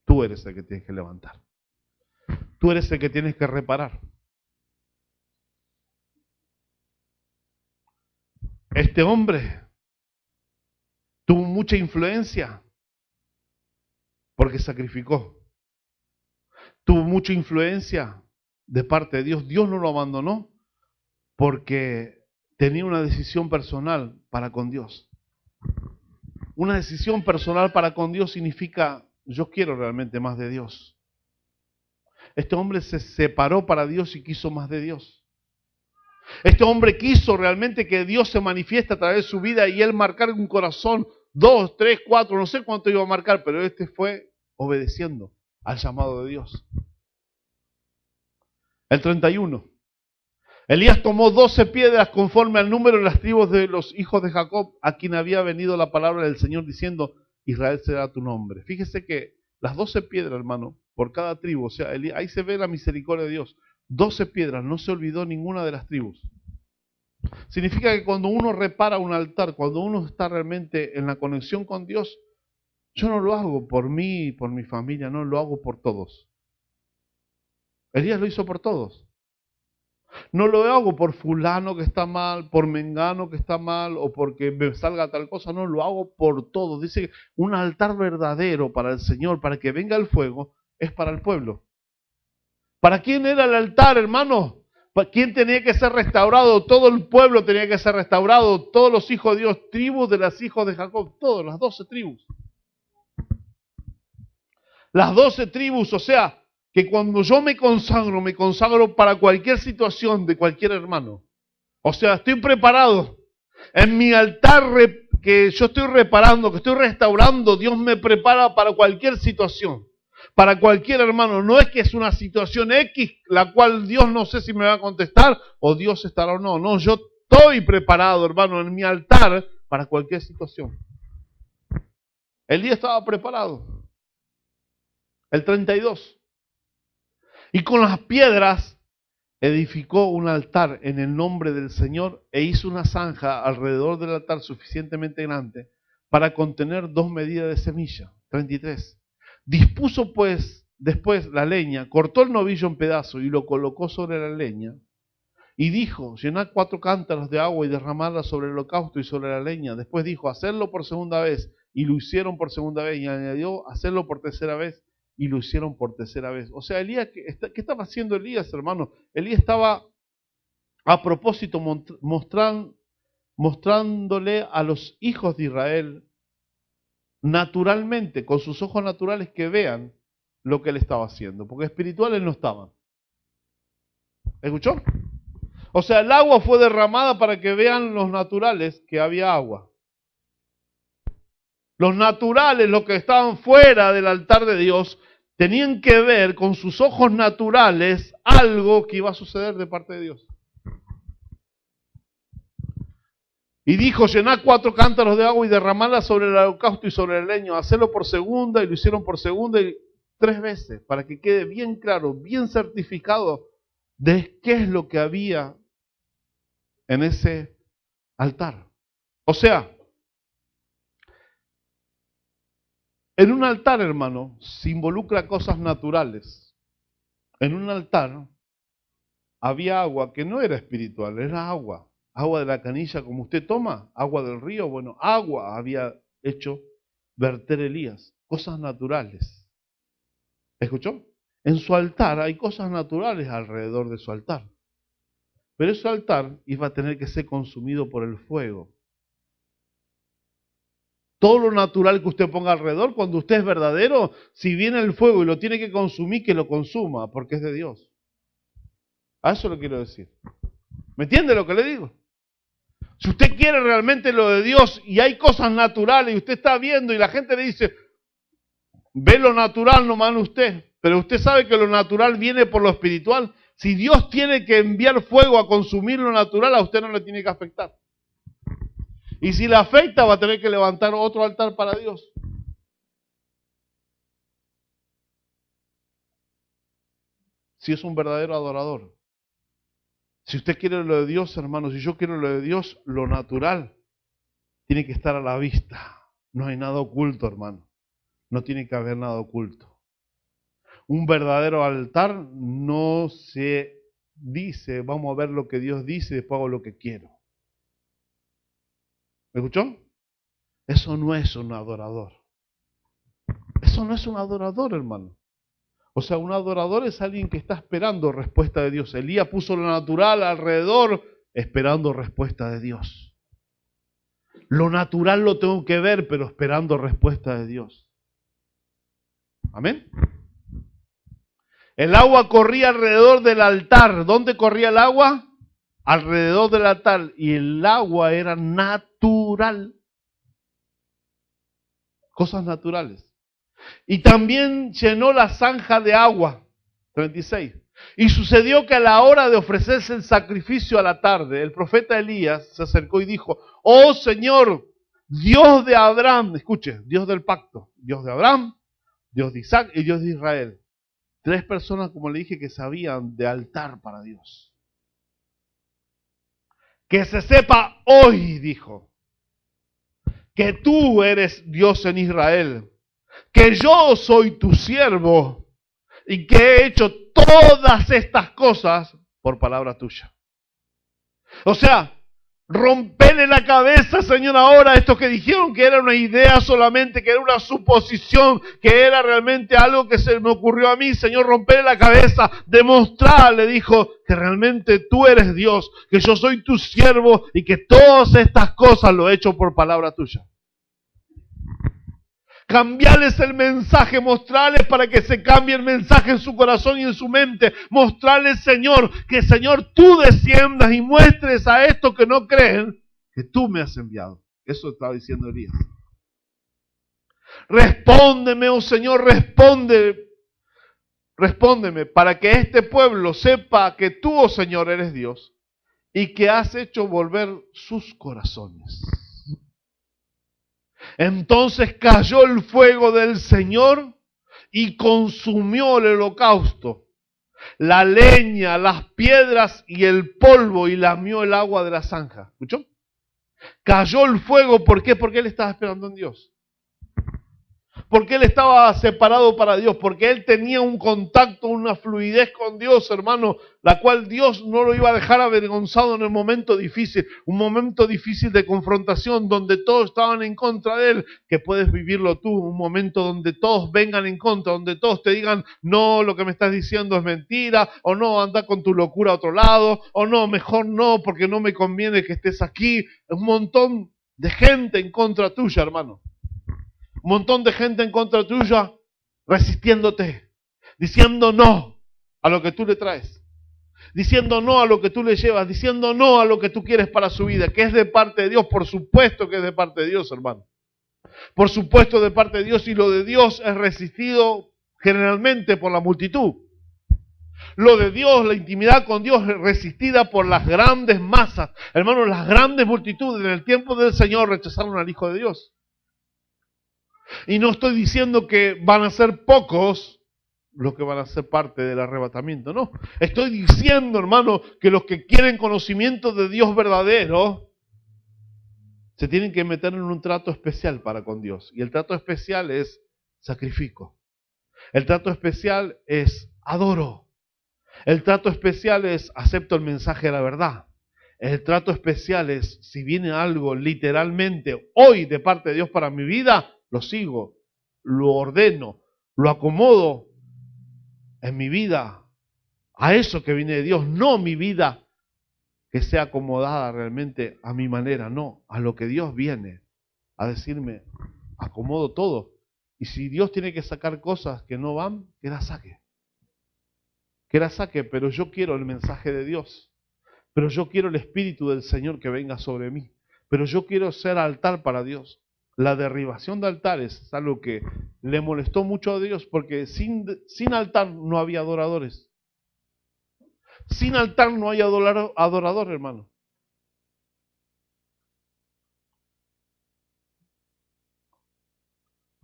Tú eres el que tienes que levantar. Tú eres el que tienes que reparar. Este hombre tuvo mucha influencia porque sacrificó. Tuvo mucha influencia de parte de Dios. Dios no lo abandonó porque tenía una decisión personal para con Dios. Una decisión personal para con Dios significa: yo quiero realmente más de Dios. Este hombre se separó para Dios y quiso más de Dios. Este hombre quiso realmente que Dios se manifieste a través de su vida y él marcar un corazón, 2, 3, 4, no sé cuánto iba a marcar, pero este fue obedeciendo al llamado de Dios. El 31. Elías tomó 12 piedras conforme al número de las tribus de los hijos de Jacob, a quien había venido la palabra del Señor diciendo: Israel será tu nombre. Fíjese que las 12 piedras, hermano, por cada tribu, o sea, ahí se ve la misericordia de Dios. 12 piedras, no se olvidó ninguna de las tribus. Significa que cuando uno repara un altar, cuando uno está realmente en la conexión con Dios, yo no lo hago por mí, por mi familia, no, lo hago por todos. Elías lo hizo por todos. No lo hago por fulano que está mal, por mengano que está mal, o porque me salga tal cosa, no, lo hago por todos. Dice, un altar verdadero para el Señor, para que venga el fuego, es para el pueblo. ¿Para quién era el altar, hermano? ¿Quién tenía que ser restaurado? Todo el pueblo tenía que ser restaurado, todos los hijos de Dios, tribus de los hijos de Jacob, todas las 12 tribus. Las 12 tribus, o sea, que cuando yo me consagro para cualquier situación de cualquier hermano. O sea, estoy preparado. En mi altar que yo estoy reparando, que estoy restaurando, Dios me prepara para cualquier situación. Para cualquier hermano. No es que es una situación X, la cual Dios no sé si me va a contestar o Dios estará o no. No, yo estoy preparado, hermano, en mi altar para cualquier situación. Elías estaba preparado. El 32. Y con las piedras edificó un altar en el nombre del Señor e hizo una zanja alrededor del altar suficientemente grande para contener 2 medidas de semilla. 33. Dispuso pues después la leña, cortó el novillo en pedazos y lo colocó sobre la leña. Y dijo, llenad 4 cántaros de agua y derramadla sobre el holocausto y sobre la leña. Después dijo, hacerlo por segunda vez. Y lo hicieron por segunda vez. Y añadió, hacerlo por tercera vez. Y lo hicieron por tercera vez. O sea, Elías, ¿qué estaba haciendo Elías, hermano? Elías estaba a propósito mostrándole a los hijos de Israel naturalmente, con sus ojos naturales, que vean lo que él estaba haciendo. Porque espirituales no estaban. ¿Escuchó? O sea, el agua fue derramada para que vean los naturales que había agua. Los naturales, los que estaban fuera del altar de Dios, tenían que ver con sus ojos naturales algo que iba a suceder de parte de Dios. Y dijo, llenad 4 cántaros de agua y derramadla sobre el holocausto y sobre el leño. Hacerlo por segunda, y lo hicieron por segunda y 3 veces, para que quede bien claro, bien certificado de qué es lo que había en ese altar. O sea, en un altar, hermano, se involucra cosas naturales. En un altar había agua que no era espiritual, era agua. Agua de la canilla como usted toma, agua del río, bueno, agua había hecho verter Elías, cosas naturales. ¿Escuchó? En su altar hay cosas naturales alrededor de su altar. Pero ese altar iba a tener que ser consumido por el fuego. Todo lo natural que usted ponga alrededor, cuando usted es verdadero, si viene el fuego y lo tiene que consumir, que lo consuma, porque es de Dios. A eso lo quiero decir. ¿Me entiende lo que le digo? Si usted quiere realmente lo de Dios y hay cosas naturales y usted está viendo y la gente le dice, ve lo natural nomás usted, pero usted sabe que lo natural viene por lo espiritual. Si Dios tiene que enviar fuego a consumir lo natural, a usted no le tiene que afectar. Y si le afecta, va a tener que levantar otro altar para Dios. Si es un verdadero adorador. Si usted quiere lo de Dios, hermanos, si yo quiero lo de Dios, lo natural tiene que estar a la vista. No hay nada oculto, hermano. No tiene que haber nada oculto. Un verdadero altar no se dice, vamos a ver lo que Dios dice y después hago lo que quiero. ¿Me escuchó? Eso no es un adorador. Eso no es un adorador, hermano. O sea, un adorador es alguien que está esperando respuesta de Dios. Elías puso lo natural alrededor esperando respuesta de Dios. Lo natural lo tengo que ver, pero esperando respuesta de Dios. Amén. El agua corría alrededor del altar. ¿Dónde corría el agua? Alrededor del altar. Y el agua era natural. Cosas naturales. Y también llenó la zanja de agua. 36. Y sucedió que a la hora de ofrecerse el sacrificio a la tarde, el profeta Elías se acercó y dijo, oh Señor, Dios de Abraham, escuche, Dios del pacto, Dios de Abraham, Dios de Isaac y Dios de Israel. 3 personas, como le dije, que sabían de altar para Dios. Que se sepa hoy, dijo, que tú eres Dios en Israel, que yo soy tu siervo y que he hecho todas estas cosas por palabra tuya. O sea, romperle la cabeza, Señor, ahora a estos que dijeron que era una idea solamente, que era una suposición, que era realmente algo que se me ocurrió a mí. Señor, romperle la cabeza, demostrarle, dijo, que realmente tú eres Dios, que yo soy tu siervo y que todas estas cosas lo he hecho por palabra tuya. Cambiarles el mensaje, mostrarles para que se cambie el mensaje en su corazón y en su mente. Mostrarles, Señor, que Señor tú desciendas y muestres a estos que no creen que tú me has enviado. Eso estaba diciendo Elías. Respóndeme, oh Señor, respóndeme para que este pueblo sepa que tú, oh Señor, eres Dios y que has hecho volver sus corazones. Entonces cayó el fuego del Señor y consumió el holocausto, la leña, las piedras y el polvo, y lamió el agua de la zanja. ¿Escuchó? Cayó el fuego, ¿por qué? Porque él estaba esperando en Dios. Porque él estaba separado para Dios, porque él tenía un contacto, una fluidez con Dios, hermano, la cual Dios no lo iba a dejar avergonzado en el momento difícil, un momento difícil de confrontación donde todos estaban en contra de él, que puedes vivirlo tú, un momento donde todos vengan en contra, donde todos te digan, no, lo que me estás diciendo es mentira, o no, anda con tu locura a otro lado, o no, mejor no, porque no me conviene que estés aquí. Un montón de gente en contra tuya, hermano. Un montón de gente en contra tuya resistiéndote, diciendo no a lo que tú le traes, diciendo no a lo que tú le llevas, diciendo no a lo que tú quieres para su vida, que es de parte de Dios. Por supuesto que es de parte de Dios, hermano. Por supuesto de parte de Dios, y lo de Dios es resistido generalmente por la multitud. Lo de Dios, la intimidad con Dios es resistida por las grandes masas. Hermano, las grandes multitudes en el tiempo del Señor rechazaron al Hijo de Dios. Y no estoy diciendo que van a ser pocos los que van a ser parte del arrebatamiento, no. Estoy diciendo, hermano, que los que quieren conocimiento de Dios verdadero se tienen que meter en un trato especial para con Dios. Y el trato especial es sacrifico. El trato especial es adoro. El trato especial es acepto el mensaje de la verdad. El trato especial es, si viene algo literalmente hoy de parte de Dios para mi vida, lo sigo, lo ordeno, lo acomodo en mi vida a eso que viene de Dios, no mi vida que sea acomodada realmente a mi manera, no, a lo que Dios viene a decirme, acomodo todo. Y si Dios tiene que sacar cosas que no van, que las saque. Que las saque, pero yo quiero el mensaje de Dios. Pero yo quiero el Espíritu del Señor que venga sobre mí. Pero yo quiero ser altar para Dios. La derribación de altares es algo que le molestó mucho a Dios, porque sin altar no había adoradores. Sin altar no hay adorador, hermano.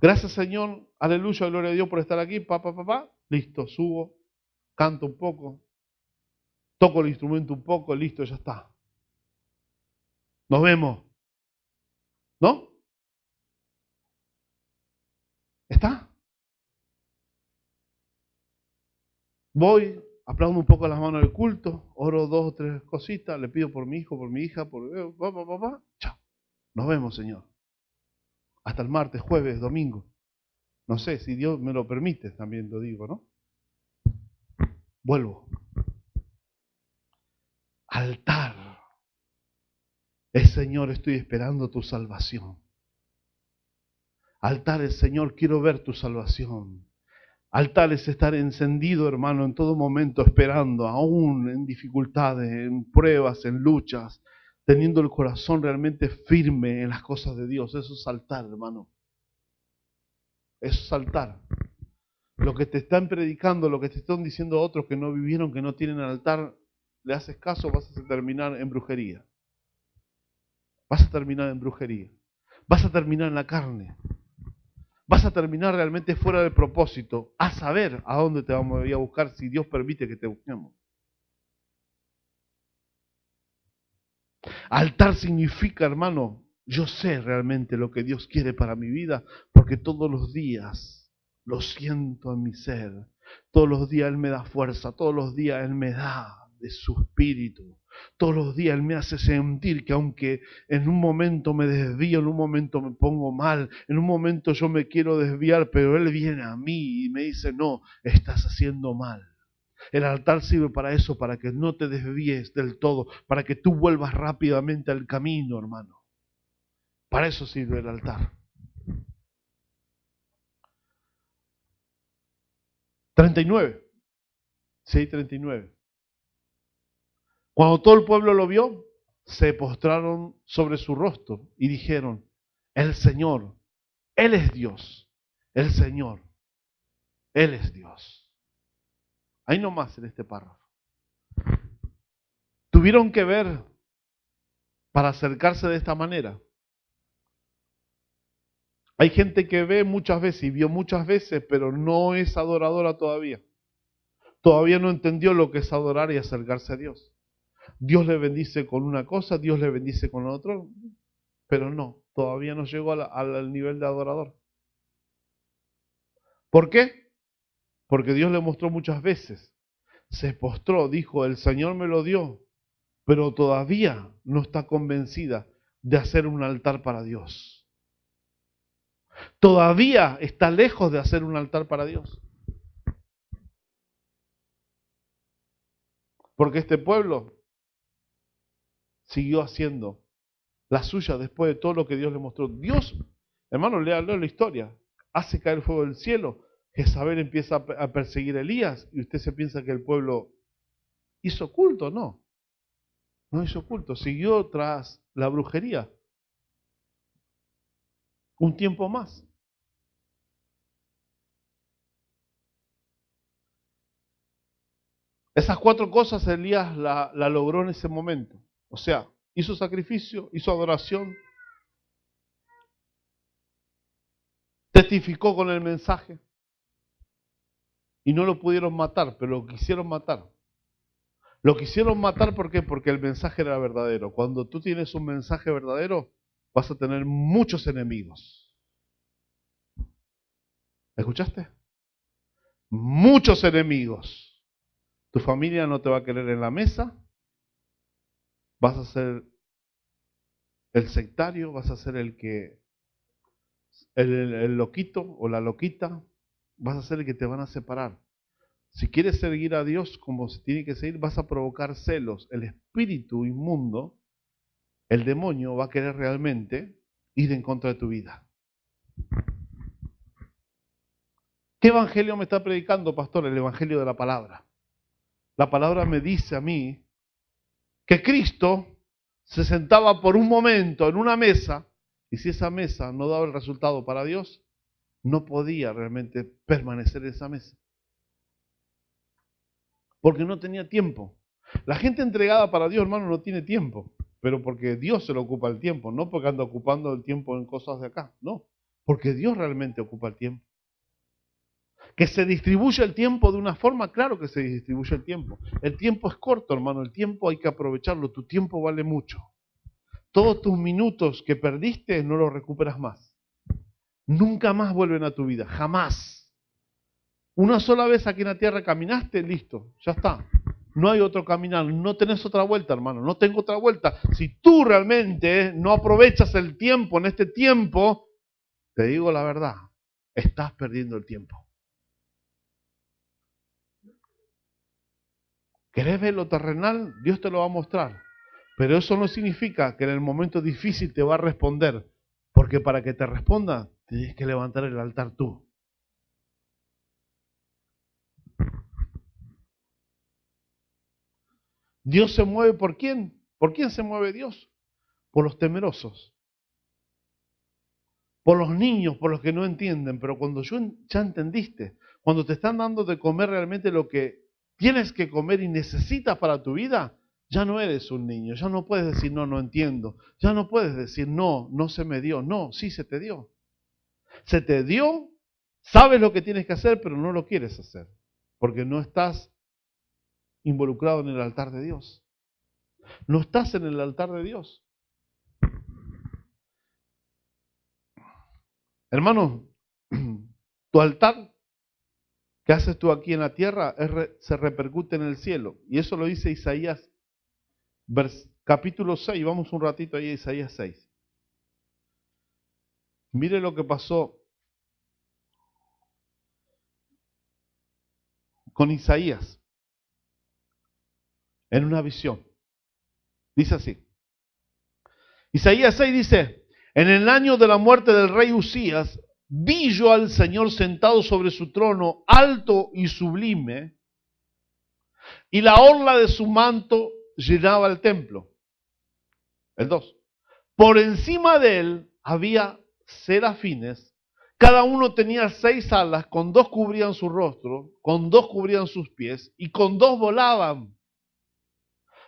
Gracias, Señor, aleluya, gloria a Dios por estar aquí, listo, subo, canto un poco, toco el instrumento un poco, listo, ya está. Nos vemos. ¿No? ¿Está? Voy, aplaudo un poco las manos del culto, oro 2 o 3 cositas, le pido por mi hijo, por mi hija, por chao. Nos vemos, Señor. Hasta el martes, jueves, domingo. No sé, si Dios me lo permite, también lo digo, ¿no? Vuelvo. Altar. Señor, estoy esperando tu salvación. Altar es, Señor, quiero ver tu salvación. Altar es estar encendido, hermano, en todo momento, esperando, aún en dificultades, en pruebas, en luchas, teniendo el corazón realmente firme en las cosas de Dios. Eso es altar, hermano. Eso es altar. Lo que te están predicando, lo que te están diciendo otros que no vivieron, que no tienen altar, le haces caso, vas a terminar en brujería. Vas a terminar en brujería. Vas a terminar en la carne. Vas a terminar realmente fuera del propósito, a saber a dónde te vamos a ir a buscar si Dios permite que te busquemos. Altar significa, hermano, yo sé realmente lo que Dios quiere para mi vida, porque todos los días lo siento en mi ser. Todos los días Él me da fuerza, todos los días Él me da de su espíritu. Todos los días Él me hace sentir que aunque en un momento me desvío, en un momento me pongo mal, en un momento yo me quiero desviar, pero Él viene a mí y me dice, no, estás haciendo mal. El altar sirve para eso, para que no te desvíes del todo, para que tú vuelvas rápidamente al camino, hermano. Para eso sirve el altar. 39. 6:39. Cuando todo el pueblo lo vio, se postraron sobre su rostro y dijeron, el Señor, Él es Dios. El Señor, Él es Dios. Ahí nomás en este párrafo. Tuvieron que ver para acercarse de esta manera. Hay gente que ve muchas veces y vio muchas veces, pero no es adoradora todavía. Todavía no entendió lo que es adorar y acercarse a Dios. Dios le bendice con una cosa, Dios le bendice con otro, pero no, todavía no llegó al nivel de adorador. ¿Por qué? Porque Dios le mostró muchas veces. Se postró, dijo, el Señor me lo dio, pero todavía no está convencida de hacer un altar para Dios. Todavía está lejos de hacer un altar para Dios. Porque este pueblo siguió haciendo la suya después de todo lo que Dios le mostró. Dios, hermano, lea la historia, hace caer fuego del cielo. Jezabel empieza a perseguir a Elías y usted se piensa que el pueblo hizo culto. No, no hizo culto, siguió tras la brujería un tiempo más. Esas 4 cosas Elías la logró en ese momento. O sea, hizo sacrificio, hizo adoración, testificó con el mensaje y no lo pudieron matar, pero lo quisieron matar. Lo quisieron matar, ¿por qué? Porque el mensaje era verdadero. Cuando tú tienes un mensaje verdadero, vas a tener muchos enemigos. ¿Escuchaste? Muchos enemigos. Tu familia no te va a querer en la mesa. Vas a ser el sectario, vas a ser el loquito o la loquita. Vas a ser el que te van a separar. Si quieres seguir a Dios como se tiene que seguir, vas a provocar celos. El espíritu inmundo, el demonio, va a querer realmente ir en contra de tu vida. ¿Qué evangelio me está predicando, pastor? El evangelio de la palabra. La palabra me dice a mí que Cristo se sentaba por un momento en una mesa y si esa mesa no daba el resultado para Dios, no podía realmente permanecer en esa mesa. Porque no tenía tiempo. La gente entregada para Dios, hermano, no tiene tiempo. Pero porque Dios se le ocupa el tiempo, no porque anda ocupando el tiempo en cosas de acá, no. Porque Dios realmente ocupa el tiempo. Que se distribuye el tiempo de una forma, claro que se distribuye el tiempo. El tiempo es corto, hermano, el tiempo hay que aprovecharlo, tu tiempo vale mucho. Todos tus minutos que perdiste no los recuperas más. Nunca más vuelven a tu vida, jamás. Una sola vez aquí en la tierra caminaste, listo, ya está. No hay otro caminar, no tenés otra vuelta, hermano, no tengo otra vuelta. Si tú realmente no aprovechas el tiempo en este tiempo, te digo la verdad, estás perdiendo el tiempo. ¿Querés ver lo terrenal? Dios te lo va a mostrar. Pero eso no significa que en el momento difícil te va a responder. Porque para que te responda, tienes que levantar el altar tú. ¿Dios se mueve por quién? ¿Por quién se mueve Dios? Por los temerosos. Por los niños, por los que no entienden. Pero cuando ya entendiste, cuando te están dando de comer realmente lo que tienes que comer y necesitas para tu vida, ya no eres un niño, ya no puedes decir no, no entiendo, ya no puedes decir no, no se me dio, no, sí se te dio. Se te dio, sabes lo que tienes que hacer, pero no lo quieres hacer, porque no estás involucrado en el altar de Dios. No estás en el altar de Dios. Hermano, tu altar que haces tú aquí en la tierra se repercute en el cielo. Y eso lo dice Isaías capítulo 6, vamos un ratito ahí a Isaías 6. Mire lo que pasó con Isaías en una visión. Dice así. Isaías 6 dice, en el año de la muerte del rey Usías, vi yo al Señor sentado sobre su trono, alto y sublime, y la orla de su manto llenaba el templo. El 2. Por encima de él había serafines, cada uno tenía 6 alas, con 2 cubrían su rostro, con 2 cubrían sus pies, y con 2 volaban.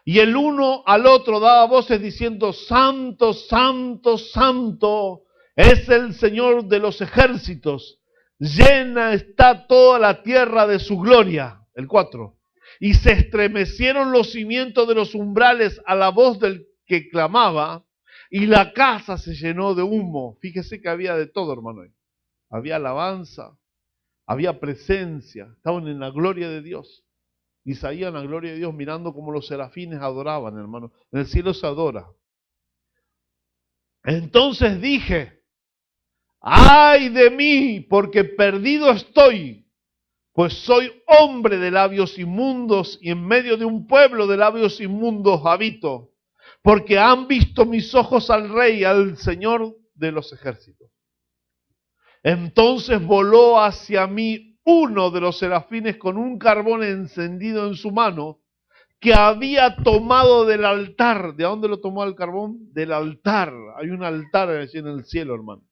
Y el uno al otro daba voces diciendo, Santo, Santo, Santo, Es el Señor de los ejércitos. Llena está toda la tierra de su gloria. El 4. Y se estremecieron los cimientos de los umbrales a la voz del que clamaba, y la casa se llenó de humo. Fíjese que había de todo, hermano. Había alabanza, había presencia, estaban en la gloria de Dios. Isaías en la gloria de Dios mirando como los serafines adoraban, hermano. En el cielo se adora. Entonces dije, ¡ay de mí! Porque perdido estoy, pues soy hombre de labios inmundos y en medio de un pueblo de labios inmundos habito. Porque han visto mis ojos al Rey, al Señor de los ejércitos. Entonces voló hacia mí uno de los serafines con un carbón encendido en su mano, que había tomado del altar. ¿De dónde lo tomó el carbón? Del altar. Hay un altar allí en el cielo, hermano.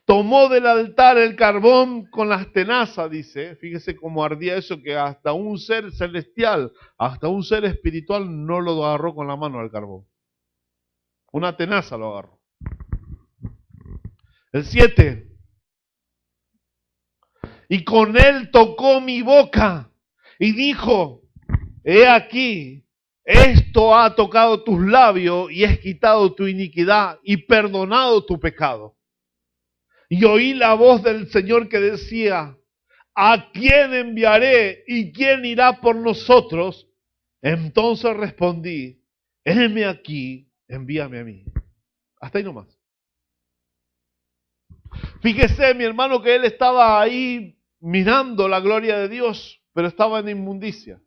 Tomó del altar el carbón con las tenazas, dice. Fíjese cómo ardía eso, que hasta un ser celestial, hasta un ser espiritual no lo agarró con la mano al carbón. Una tenaza lo agarró. El 7. Y con él tocó mi boca y dijo, he aquí, esto ha tocado tus labios y has quitado tu iniquidad y perdonado tu pecado. Y oí la voz del Señor que decía, ¿a quién enviaré y quién irá por nosotros? Entonces respondí, heme aquí, envíame a mí. Hasta ahí nomás. Fíjese, mi hermano, que él estaba ahí mirando la gloria de Dios, pero estaba en inmundicia.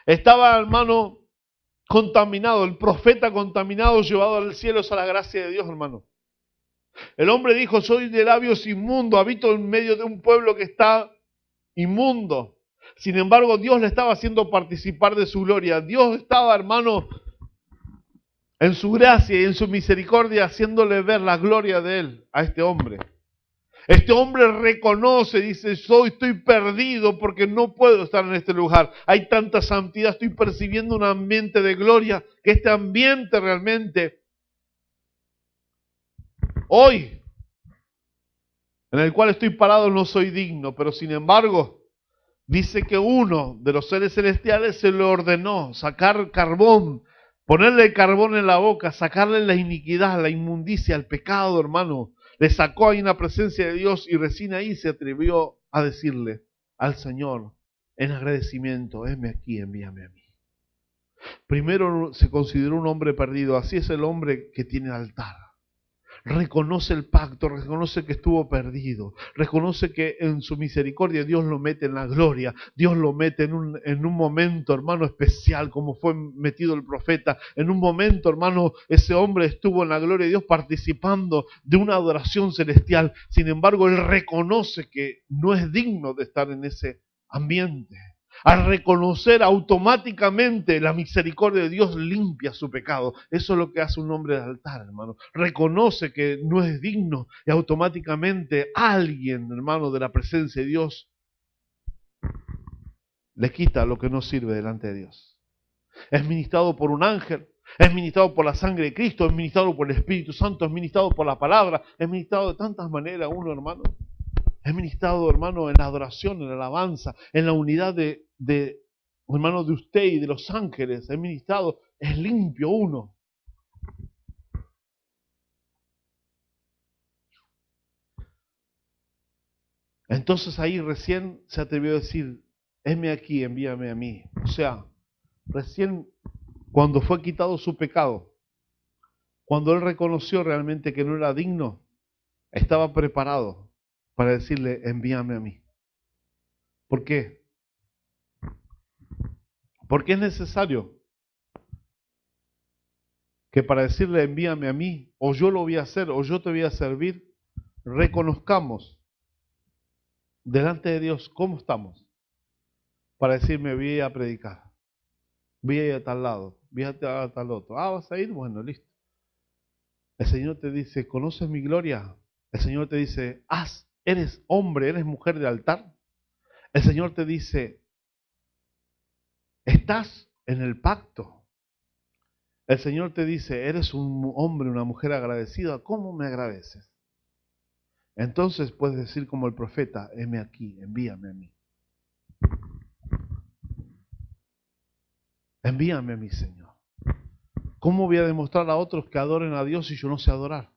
Estaba, hermano, contaminado, el profeta contaminado, llevado al cielo a la gracia de Dios, hermano. El hombre dijo, soy de labios inmundos, habito en medio de un pueblo que está inmundo. Sin embargo, Dios le estaba haciendo participar de su gloria. Dios estaba, hermano, en su gracia y en su misericordia, haciéndole ver la gloria de Él a este hombre. Este hombre reconoce, dice, estoy perdido porque no puedo estar en este lugar. Hay tanta santidad, estoy percibiendo un ambiente de gloria, que este ambiente realmente, hoy, en el cual estoy parado, no soy digno, pero sin embargo, dice que uno de los seres celestiales se le ordenó sacar carbón, ponerle carbón en la boca, sacarle la iniquidad, la inmundicia, el pecado, hermano. Le sacó ahí en la presencia de Dios y recién ahí se atrevió a decirle al Señor en agradecimiento, heme aquí, envíame a mí. Primero se consideró un hombre perdido, así es el hombre que tiene altar. Reconoce el pacto, reconoce que estuvo perdido, reconoce que en su misericordia Dios lo mete en la gloria, Dios lo mete en un momento, hermano, especial, como fue metido el profeta. En un momento, hermano, ese hombre estuvo en la gloria de Dios participando de una adoración celestial. Sin embargo, él reconoce que no es digno de estar en ese ambiente. Al reconocer automáticamente la misericordia de Dios, limpia su pecado. Eso es lo que hace un hombre de altar, hermano. Reconoce que no es digno y automáticamente alguien, hermano, de la presencia de Dios le quita lo que no sirve delante de Dios. Es ministrado por un ángel, es ministrado por la sangre de Cristo, es ministrado por el Espíritu Santo, es ministrado por la palabra, es ministrado de tantas maneras uno, hermano. Es ministrado, hermano, en la adoración, en la alabanza, en la unidad hermano, de usted y de los ángeles. Es ministrado, es limpio uno. Entonces ahí recién se atrevió a decir, heme aquí, envíame a mí. O sea, recién cuando fue quitado su pecado, cuando él reconoció realmente que no era digno, estaba preparado para decirle, envíame a mí. ¿Por qué? Porque es necesario que para decirle envíame a mí, o yo lo voy a hacer, o yo te voy a servir, reconozcamos delante de Dios cómo estamos, para decirme voy a predicar, voy a ir a tal lado, voy a ir a tal otro. Ah, ¿vas a ir? Bueno, listo. El Señor te dice, ¿conoces mi gloria? El Señor te dice, ¿eres hombre, eres mujer de altar? El Señor te dice, ¿estás en el pacto? el Señor te dice, eres un hombre, una mujer agradecida, ¿cómo me agradeces? Entonces puedes decir como el profeta, heme aquí, envíame a mí. Envíame a mí, Señor. ¿Cómo voy a demostrar a otros que adoren a Dios si yo no sé adorar?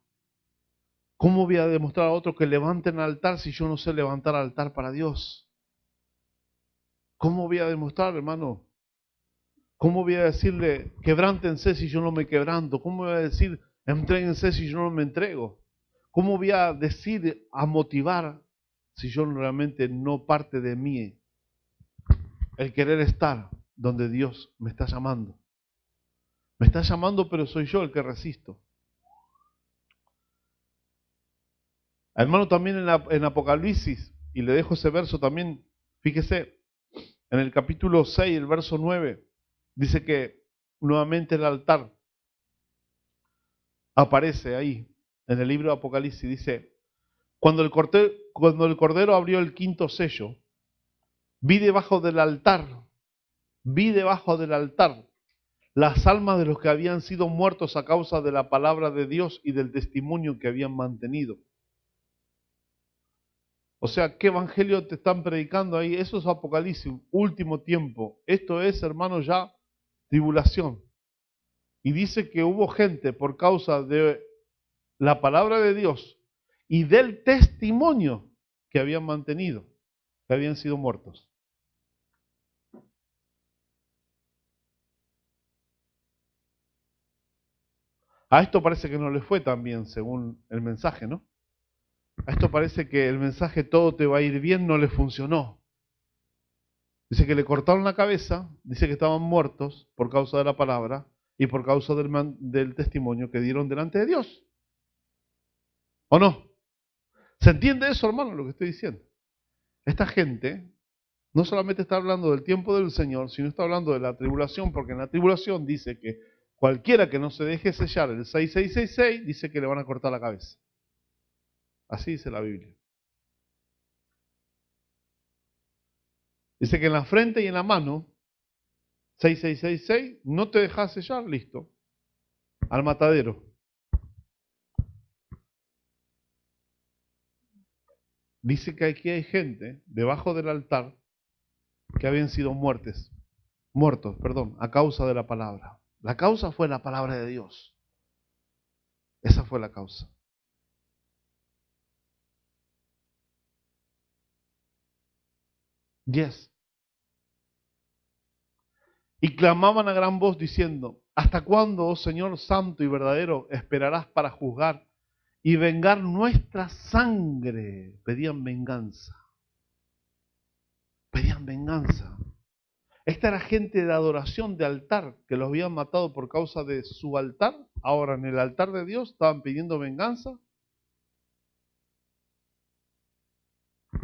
¿Cómo voy a demostrar a otros que levanten altar si yo no sé levantar altar para Dios? ¿Cómo voy a demostrar, hermano? ¿Cómo voy a decirle, quebrántense si yo no me quebranto? ¿Cómo voy a decir, entréguense si yo no me entrego? ¿Cómo voy a decir, a motivar si yo realmente no parte de mí el querer estar donde Dios me está llamando? Me está llamando, pero soy yo el que resisto. Hermano, también en Apocalipsis, y le dejo ese verso también, fíjese, en el capítulo 6, el verso 9, dice que nuevamente el altar aparece ahí, en el libro de Apocalipsis, dice, cuando el Cordero abrió el quinto sello, vi debajo del altar las almas de los que habían sido muertos a causa de la palabra de Dios y del testimonio que habían mantenido. O sea, ¿qué evangelio te están predicando ahí? Eso es Apocalipsis, último tiempo. Esto es, hermano, ya tribulación. Y dice que hubo gente por causa de la palabra de Dios y del testimonio que habían mantenido, que habían sido muertos. A esto parece que no le fue tan bien según el mensaje, ¿no? A esto parece que el mensaje todo te va a ir bien no le funcionó. Dice que le cortaron la cabeza, dice que estaban muertos por causa de la palabra y por causa del testimonio que dieron delante de Dios. ¿O no? ¿Se entiende eso, hermano, lo que estoy diciendo? Esta gente no solamente está hablando del tiempo del Señor, sino está hablando de la tribulación, porque en la tribulación dice que cualquiera que no se deje sellar el 6666, dice que le van a cortar la cabeza. Así dice la Biblia. Dice que en la frente y en la mano, 6666, no te dejas sellar, listo. Al matadero. Dice que aquí hay gente debajo del altar que habían sido muertos, a causa de la palabra. La causa fue la palabra de Dios. Esa fue la causa. Yes. Y clamaban a gran voz diciendo, ¿hasta cuándo, oh Señor santo y verdadero, esperarás para juzgar y vengar nuestra sangre? Pedían venganza. Pedían venganza. Esta era gente de adoración, de altar, que los habían matado por causa de su altar. Ahora en el altar de Dios estaban pidiendo venganza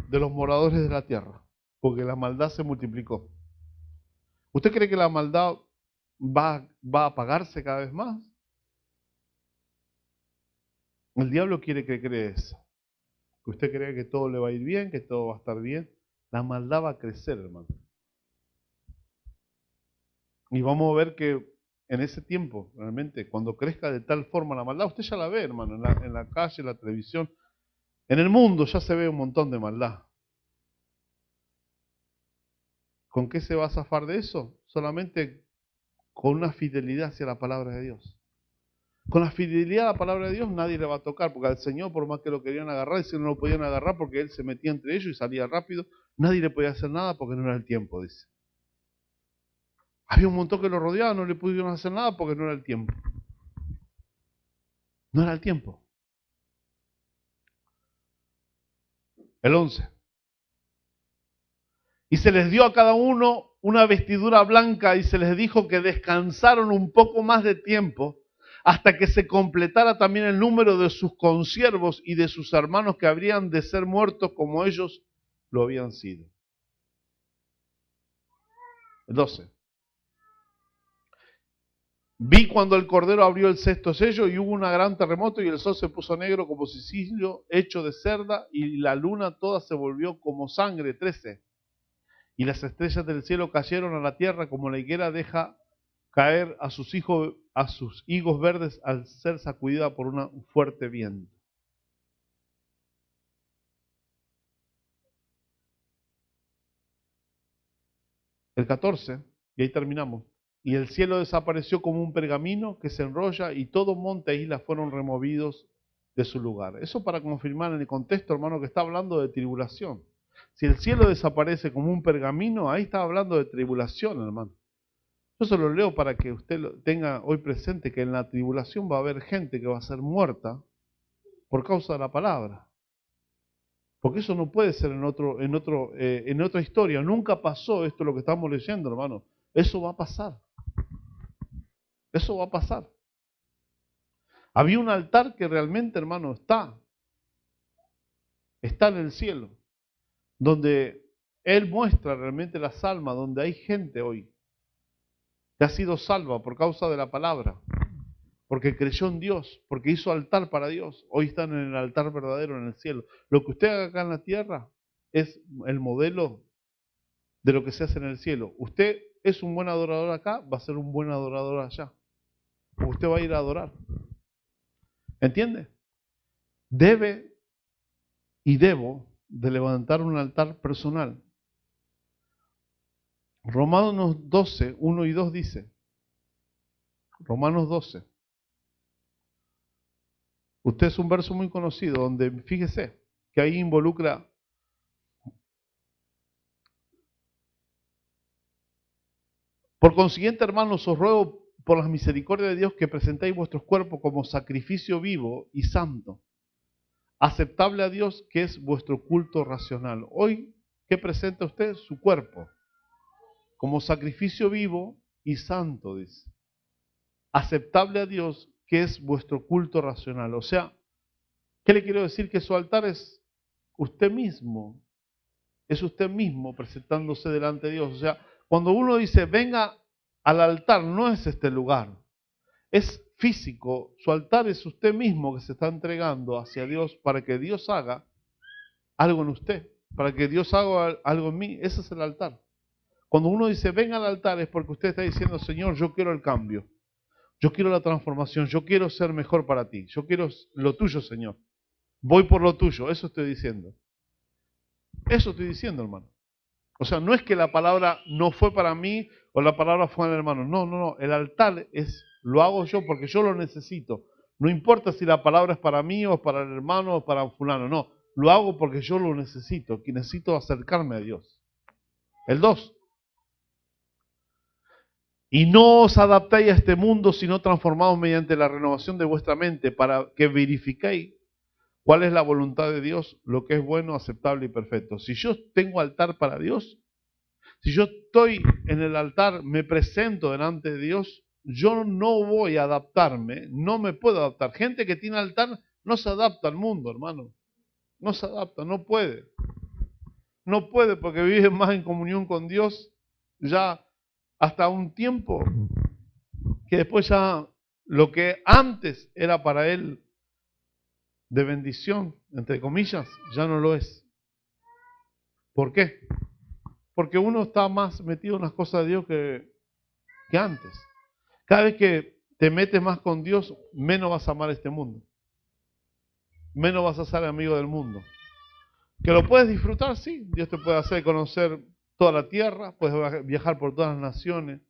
de los moradores de la tierra, porque la maldad se multiplicó. ¿Usted cree que la maldad va a apagarse cada vez más? El diablo quiere que cree eso. Que usted cree que todo le va a ir bien, que todo va a estar bien. La maldad va a crecer, hermano. Y vamos a ver que en ese tiempo, realmente, cuando crezca de tal forma la maldad, usted ya la ve, hermano, en la calle, en la televisión, en el mundo ya se ve un montón de maldad. ¿Con qué se va a zafar de eso? Solamente con una fidelidad hacia la palabra de Dios. Con la fidelidad a la palabra de Dios nadie le va a tocar, porque al Señor, por más que lo querían agarrar, si no lo podían agarrar porque Él se metía entre ellos y salía rápido, nadie le podía hacer nada porque no era el tiempo, dice. Había un montón que lo rodeaba, no le pudieron hacer nada porque no era el tiempo. No era el tiempo. El 11. Y se les dio a cada uno una vestidura blanca y se les dijo que descansaron un poco más de tiempo hasta que se completara también el número de sus consiervos y de sus hermanos que habrían de ser muertos como ellos lo habían sido. 12. Vi cuando el Cordero abrió el sexto sello y hubo un gran terremoto y el sol se puso negro como sicilio hecho de cerda y la luna toda se volvió como sangre. 13. Y las estrellas del cielo cayeron a la tierra como la higuera deja caer a sus higos verdes al ser sacudida por un fuerte viento. El 14, y ahí terminamos. Y el cielo desapareció como un pergamino que se enrolla y todo monte e isla fueron removidos de su lugar. Eso para confirmar en el contexto, hermano, que está hablando de tribulación. Si el cielo desaparece como un pergamino, ahí está hablando de tribulación, hermano. Yo se lo leo para que usted lo tenga hoy presente, que en la tribulación va a haber gente que va a ser muerta por causa de la palabra. Porque eso no puede ser en otra historia. Nunca pasó esto lo que estamos leyendo, hermano. Eso va a pasar. Eso va a pasar. Había un altar que realmente, hermano, está en el cielo, donde Él muestra realmente las almas, donde hay gente hoy que ha sido salva por causa de la palabra, porque creyó en Dios, porque hizo altar para Dios. Hoy están en el altar verdadero en el cielo. Lo que usted haga acá en la tierra es el modelo de lo que se hace en el cielo. Usted es un buen adorador acá, va a ser un buen adorador allá. Usted va a ir a adorar. ¿Entiende? Debe y debo de levantar un altar personal. Romanos 12, 1 y 2 dice, Romanos 12. Usted es un verso muy conocido donde, fíjese, que ahí involucra por consiguiente, hermanos, os ruego por las misericordias de Dios que presentéis vuestros cuerpos como sacrificio vivo y santo, aceptable a Dios, que es vuestro culto racional. Hoy, ¿qué presenta usted? Su cuerpo, como sacrificio vivo y santo, dice. Aceptable a Dios, que es vuestro culto racional. O sea, ¿qué le quiero decir? Que su altar es usted mismo. Es usted mismo presentándose delante de Dios. O sea, cuando uno dice, venga al altar, no es este lugar. Es físico. Su altar es usted mismo que se está entregando hacia Dios para que Dios haga algo en usted. Para que Dios haga algo en mí. Ese es el altar. Cuando uno dice, venga al altar, es porque usted está diciendo, Señor, yo quiero el cambio. Yo quiero la transformación. Yo quiero ser mejor para ti. Yo quiero lo tuyo, Señor. Voy por lo tuyo. Eso estoy diciendo. Eso estoy diciendo, hermano. O sea, no es que la palabra no fue para mí o la palabra fue al hermano. No, no, no. El altar lo hago yo porque yo lo necesito. No importa si la palabra es para mí o para el hermano o para fulano. No, lo hago porque yo lo necesito. Que necesito acercarme a Dios. El 2. Y no os adaptéis a este mundo, sino transformaos mediante la renovación de vuestra mente para que verifiquéis cuál es la voluntad de Dios, lo que es bueno, aceptable y perfecto. Si yo tengo altar para Dios, si yo estoy en el altar, me presento delante de Dios, yo no voy a adaptarme, no me puedo adaptar. Gente que tiene altar no se adapta al mundo, hermano. No se adapta, no puede. No puede porque vive más en comunión con Dios ya hasta un tiempo que después ya lo que antes era para él de bendición, entre comillas, ya no lo es. ¿Por qué? Porque uno está más metido en las cosas de Dios que antes. Cada vez que te metes más con Dios, menos vas a amar este mundo. Menos vas a ser amigo del mundo. Que lo puedes disfrutar, sí. Dios te puede hacer conocer toda la tierra, puedes viajar por todas las naciones,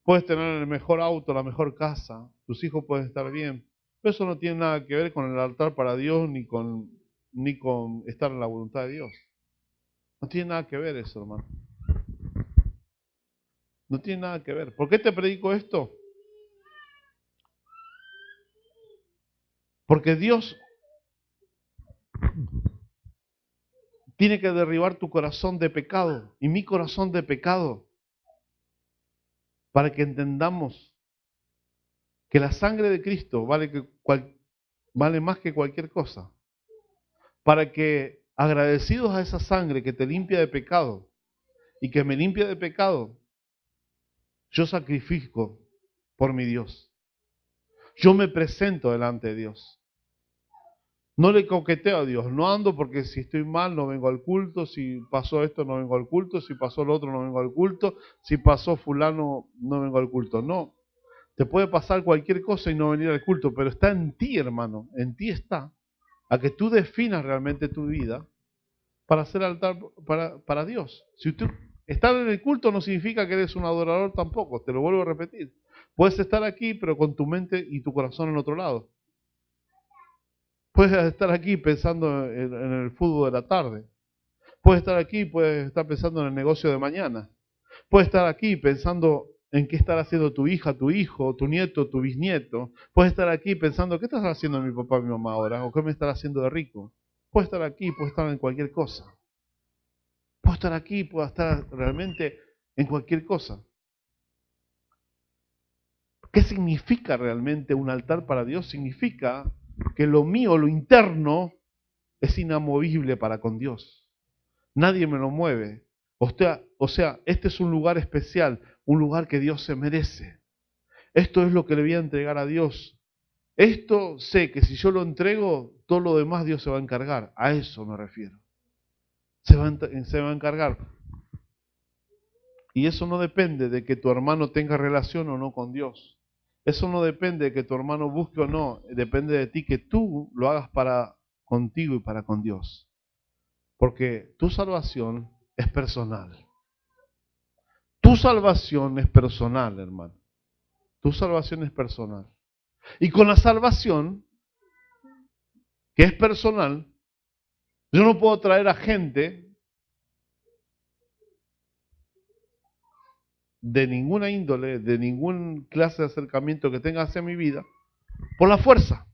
puedes tener el mejor auto, la mejor casa, tus hijos pueden estar bien. Pero eso no tiene nada que ver con el altar para Dios ni con estar en la voluntad de Dios. No tiene nada que ver eso, hermano. No tiene nada que ver. ¿Por qué te predico esto? Porque Dios tiene que derribar tu corazón de pecado y mi corazón de pecado para que entendamos que la sangre de Cristo vale más que cualquier cosa. Para que agradecidos a esa sangre que te limpia de pecado y que me limpia de pecado, yo sacrifico por mi Dios. Yo me presento delante de Dios. No le coqueteo a Dios, no ando porque si estoy mal no vengo al culto, si pasó esto no vengo al culto, si pasó lo otro no vengo al culto, si pasó fulano no vengo al culto. No, Te puede pasar cualquier cosa y no venir al culto, pero está en ti, hermano, en ti está, a que tú definas realmente tu vida para hacer altar para Dios. Si tú estar en el culto no significa que eres un adorador tampoco, te lo vuelvo a repetir. Puedes estar aquí, pero con tu mente y tu corazón en otro lado. Puedes estar aquí pensando en el fútbol de la tarde. Puedes estar aquí, puedes estar pensando en el negocio de mañana. Puedes estar aquí pensando en qué estará haciendo tu hija, tu hijo, tu nieto, tu bisnieto. Puedes estar aquí pensando, ¿qué estás haciendo mi papá, mi mamá ahora? ¿O qué me estará haciendo de rico? Puedes estar aquí, puedes estar en cualquier cosa. Puedo estar aquí, puedo estar realmente en cualquier cosa. ¿Qué significa realmente un altar para Dios? Significa que lo mío, lo interno, es inamovible para con Dios. Nadie me lo mueve. O sea, este es un lugar especial, un lugar que Dios se merece. Esto es lo que le voy a entregar a Dios. Esto sé que si yo lo entrego, todo lo demás Dios se va a encargar. A eso me refiero. Se va a encargar. Y eso no depende de que tu hermano tenga relación o no con Dios. Eso no depende de que tu hermano busque o no. Depende de ti que tú lo hagas para contigo y para con Dios. Porque tu salvación es personal. Tu salvación es personal, hermano. Tu salvación es personal. Y con la salvación, que es personal, yo no puedo traer a gente de ninguna índole, de ninguna clase de acercamiento que tenga hacia mi vida, por la fuerza.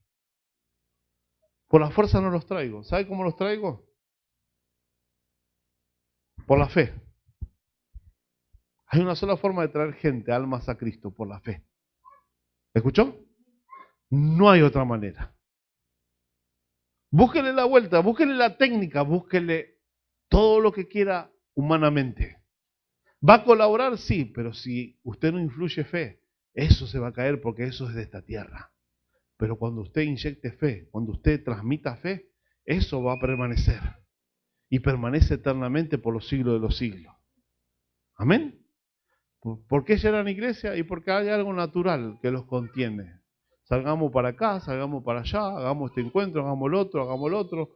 Por la fuerza no los traigo. ¿Sabe cómo los traigo? Por la fe. Hay una sola forma de traer gente, almas a Cristo, por la fe. ¿Escuchó? No hay otra manera. Búsquele la vuelta, búsquele la técnica, búsquele todo lo que quiera humanamente. ¿Va a colaborar? Sí, pero si usted no influye fe, eso se va a caer porque eso es de esta tierra. Pero cuando usted inyecte fe, cuando usted transmita fe, eso va a permanecer. Y permanece eternamente por los siglos de los siglos. Amén. ¿Por qué llegan a la iglesia? Y porque hay algo natural que los contiene. Salgamos para acá, salgamos para allá, hagamos este encuentro, hagamos el otro, hagamos el otro.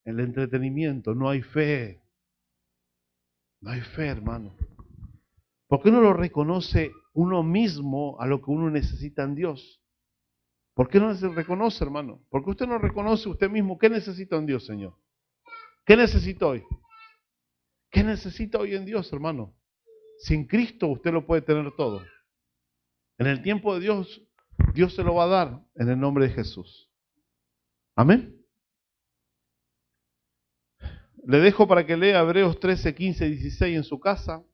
El entretenimiento, no hay fe. No hay fe, hermano. ¿Por qué no lo reconoce uno mismo a lo que uno necesita en Dios? ¿Por qué no se reconoce, hermano? ¿Por qué usted no reconoce usted mismo qué necesita en Dios, Señor? ¿Qué necesito hoy? ¿Qué necesita hoy en Dios, hermano? Sin Cristo usted lo puede tener todo. En el tiempo de Dios, Dios se lo va a dar en el nombre de Jesús. Amén. Le dejo para que lea Hebreos 13, 15 y 16 en su casa.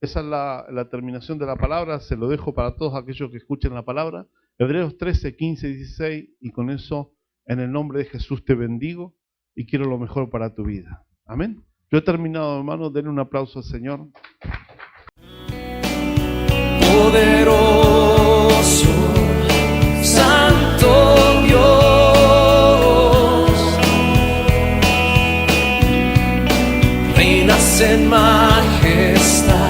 Esa es la terminación de la palabra. Se lo dejo para todos aquellos que escuchen la palabra. Hebreos 13, 15 y 16. Y con eso, en el nombre de Jesús te bendigo y quiero lo mejor para tu vida. Amén. Yo he terminado, hermano. Denle un aplauso al Señor. Poderoso, Santo Dios, reinas en majestad.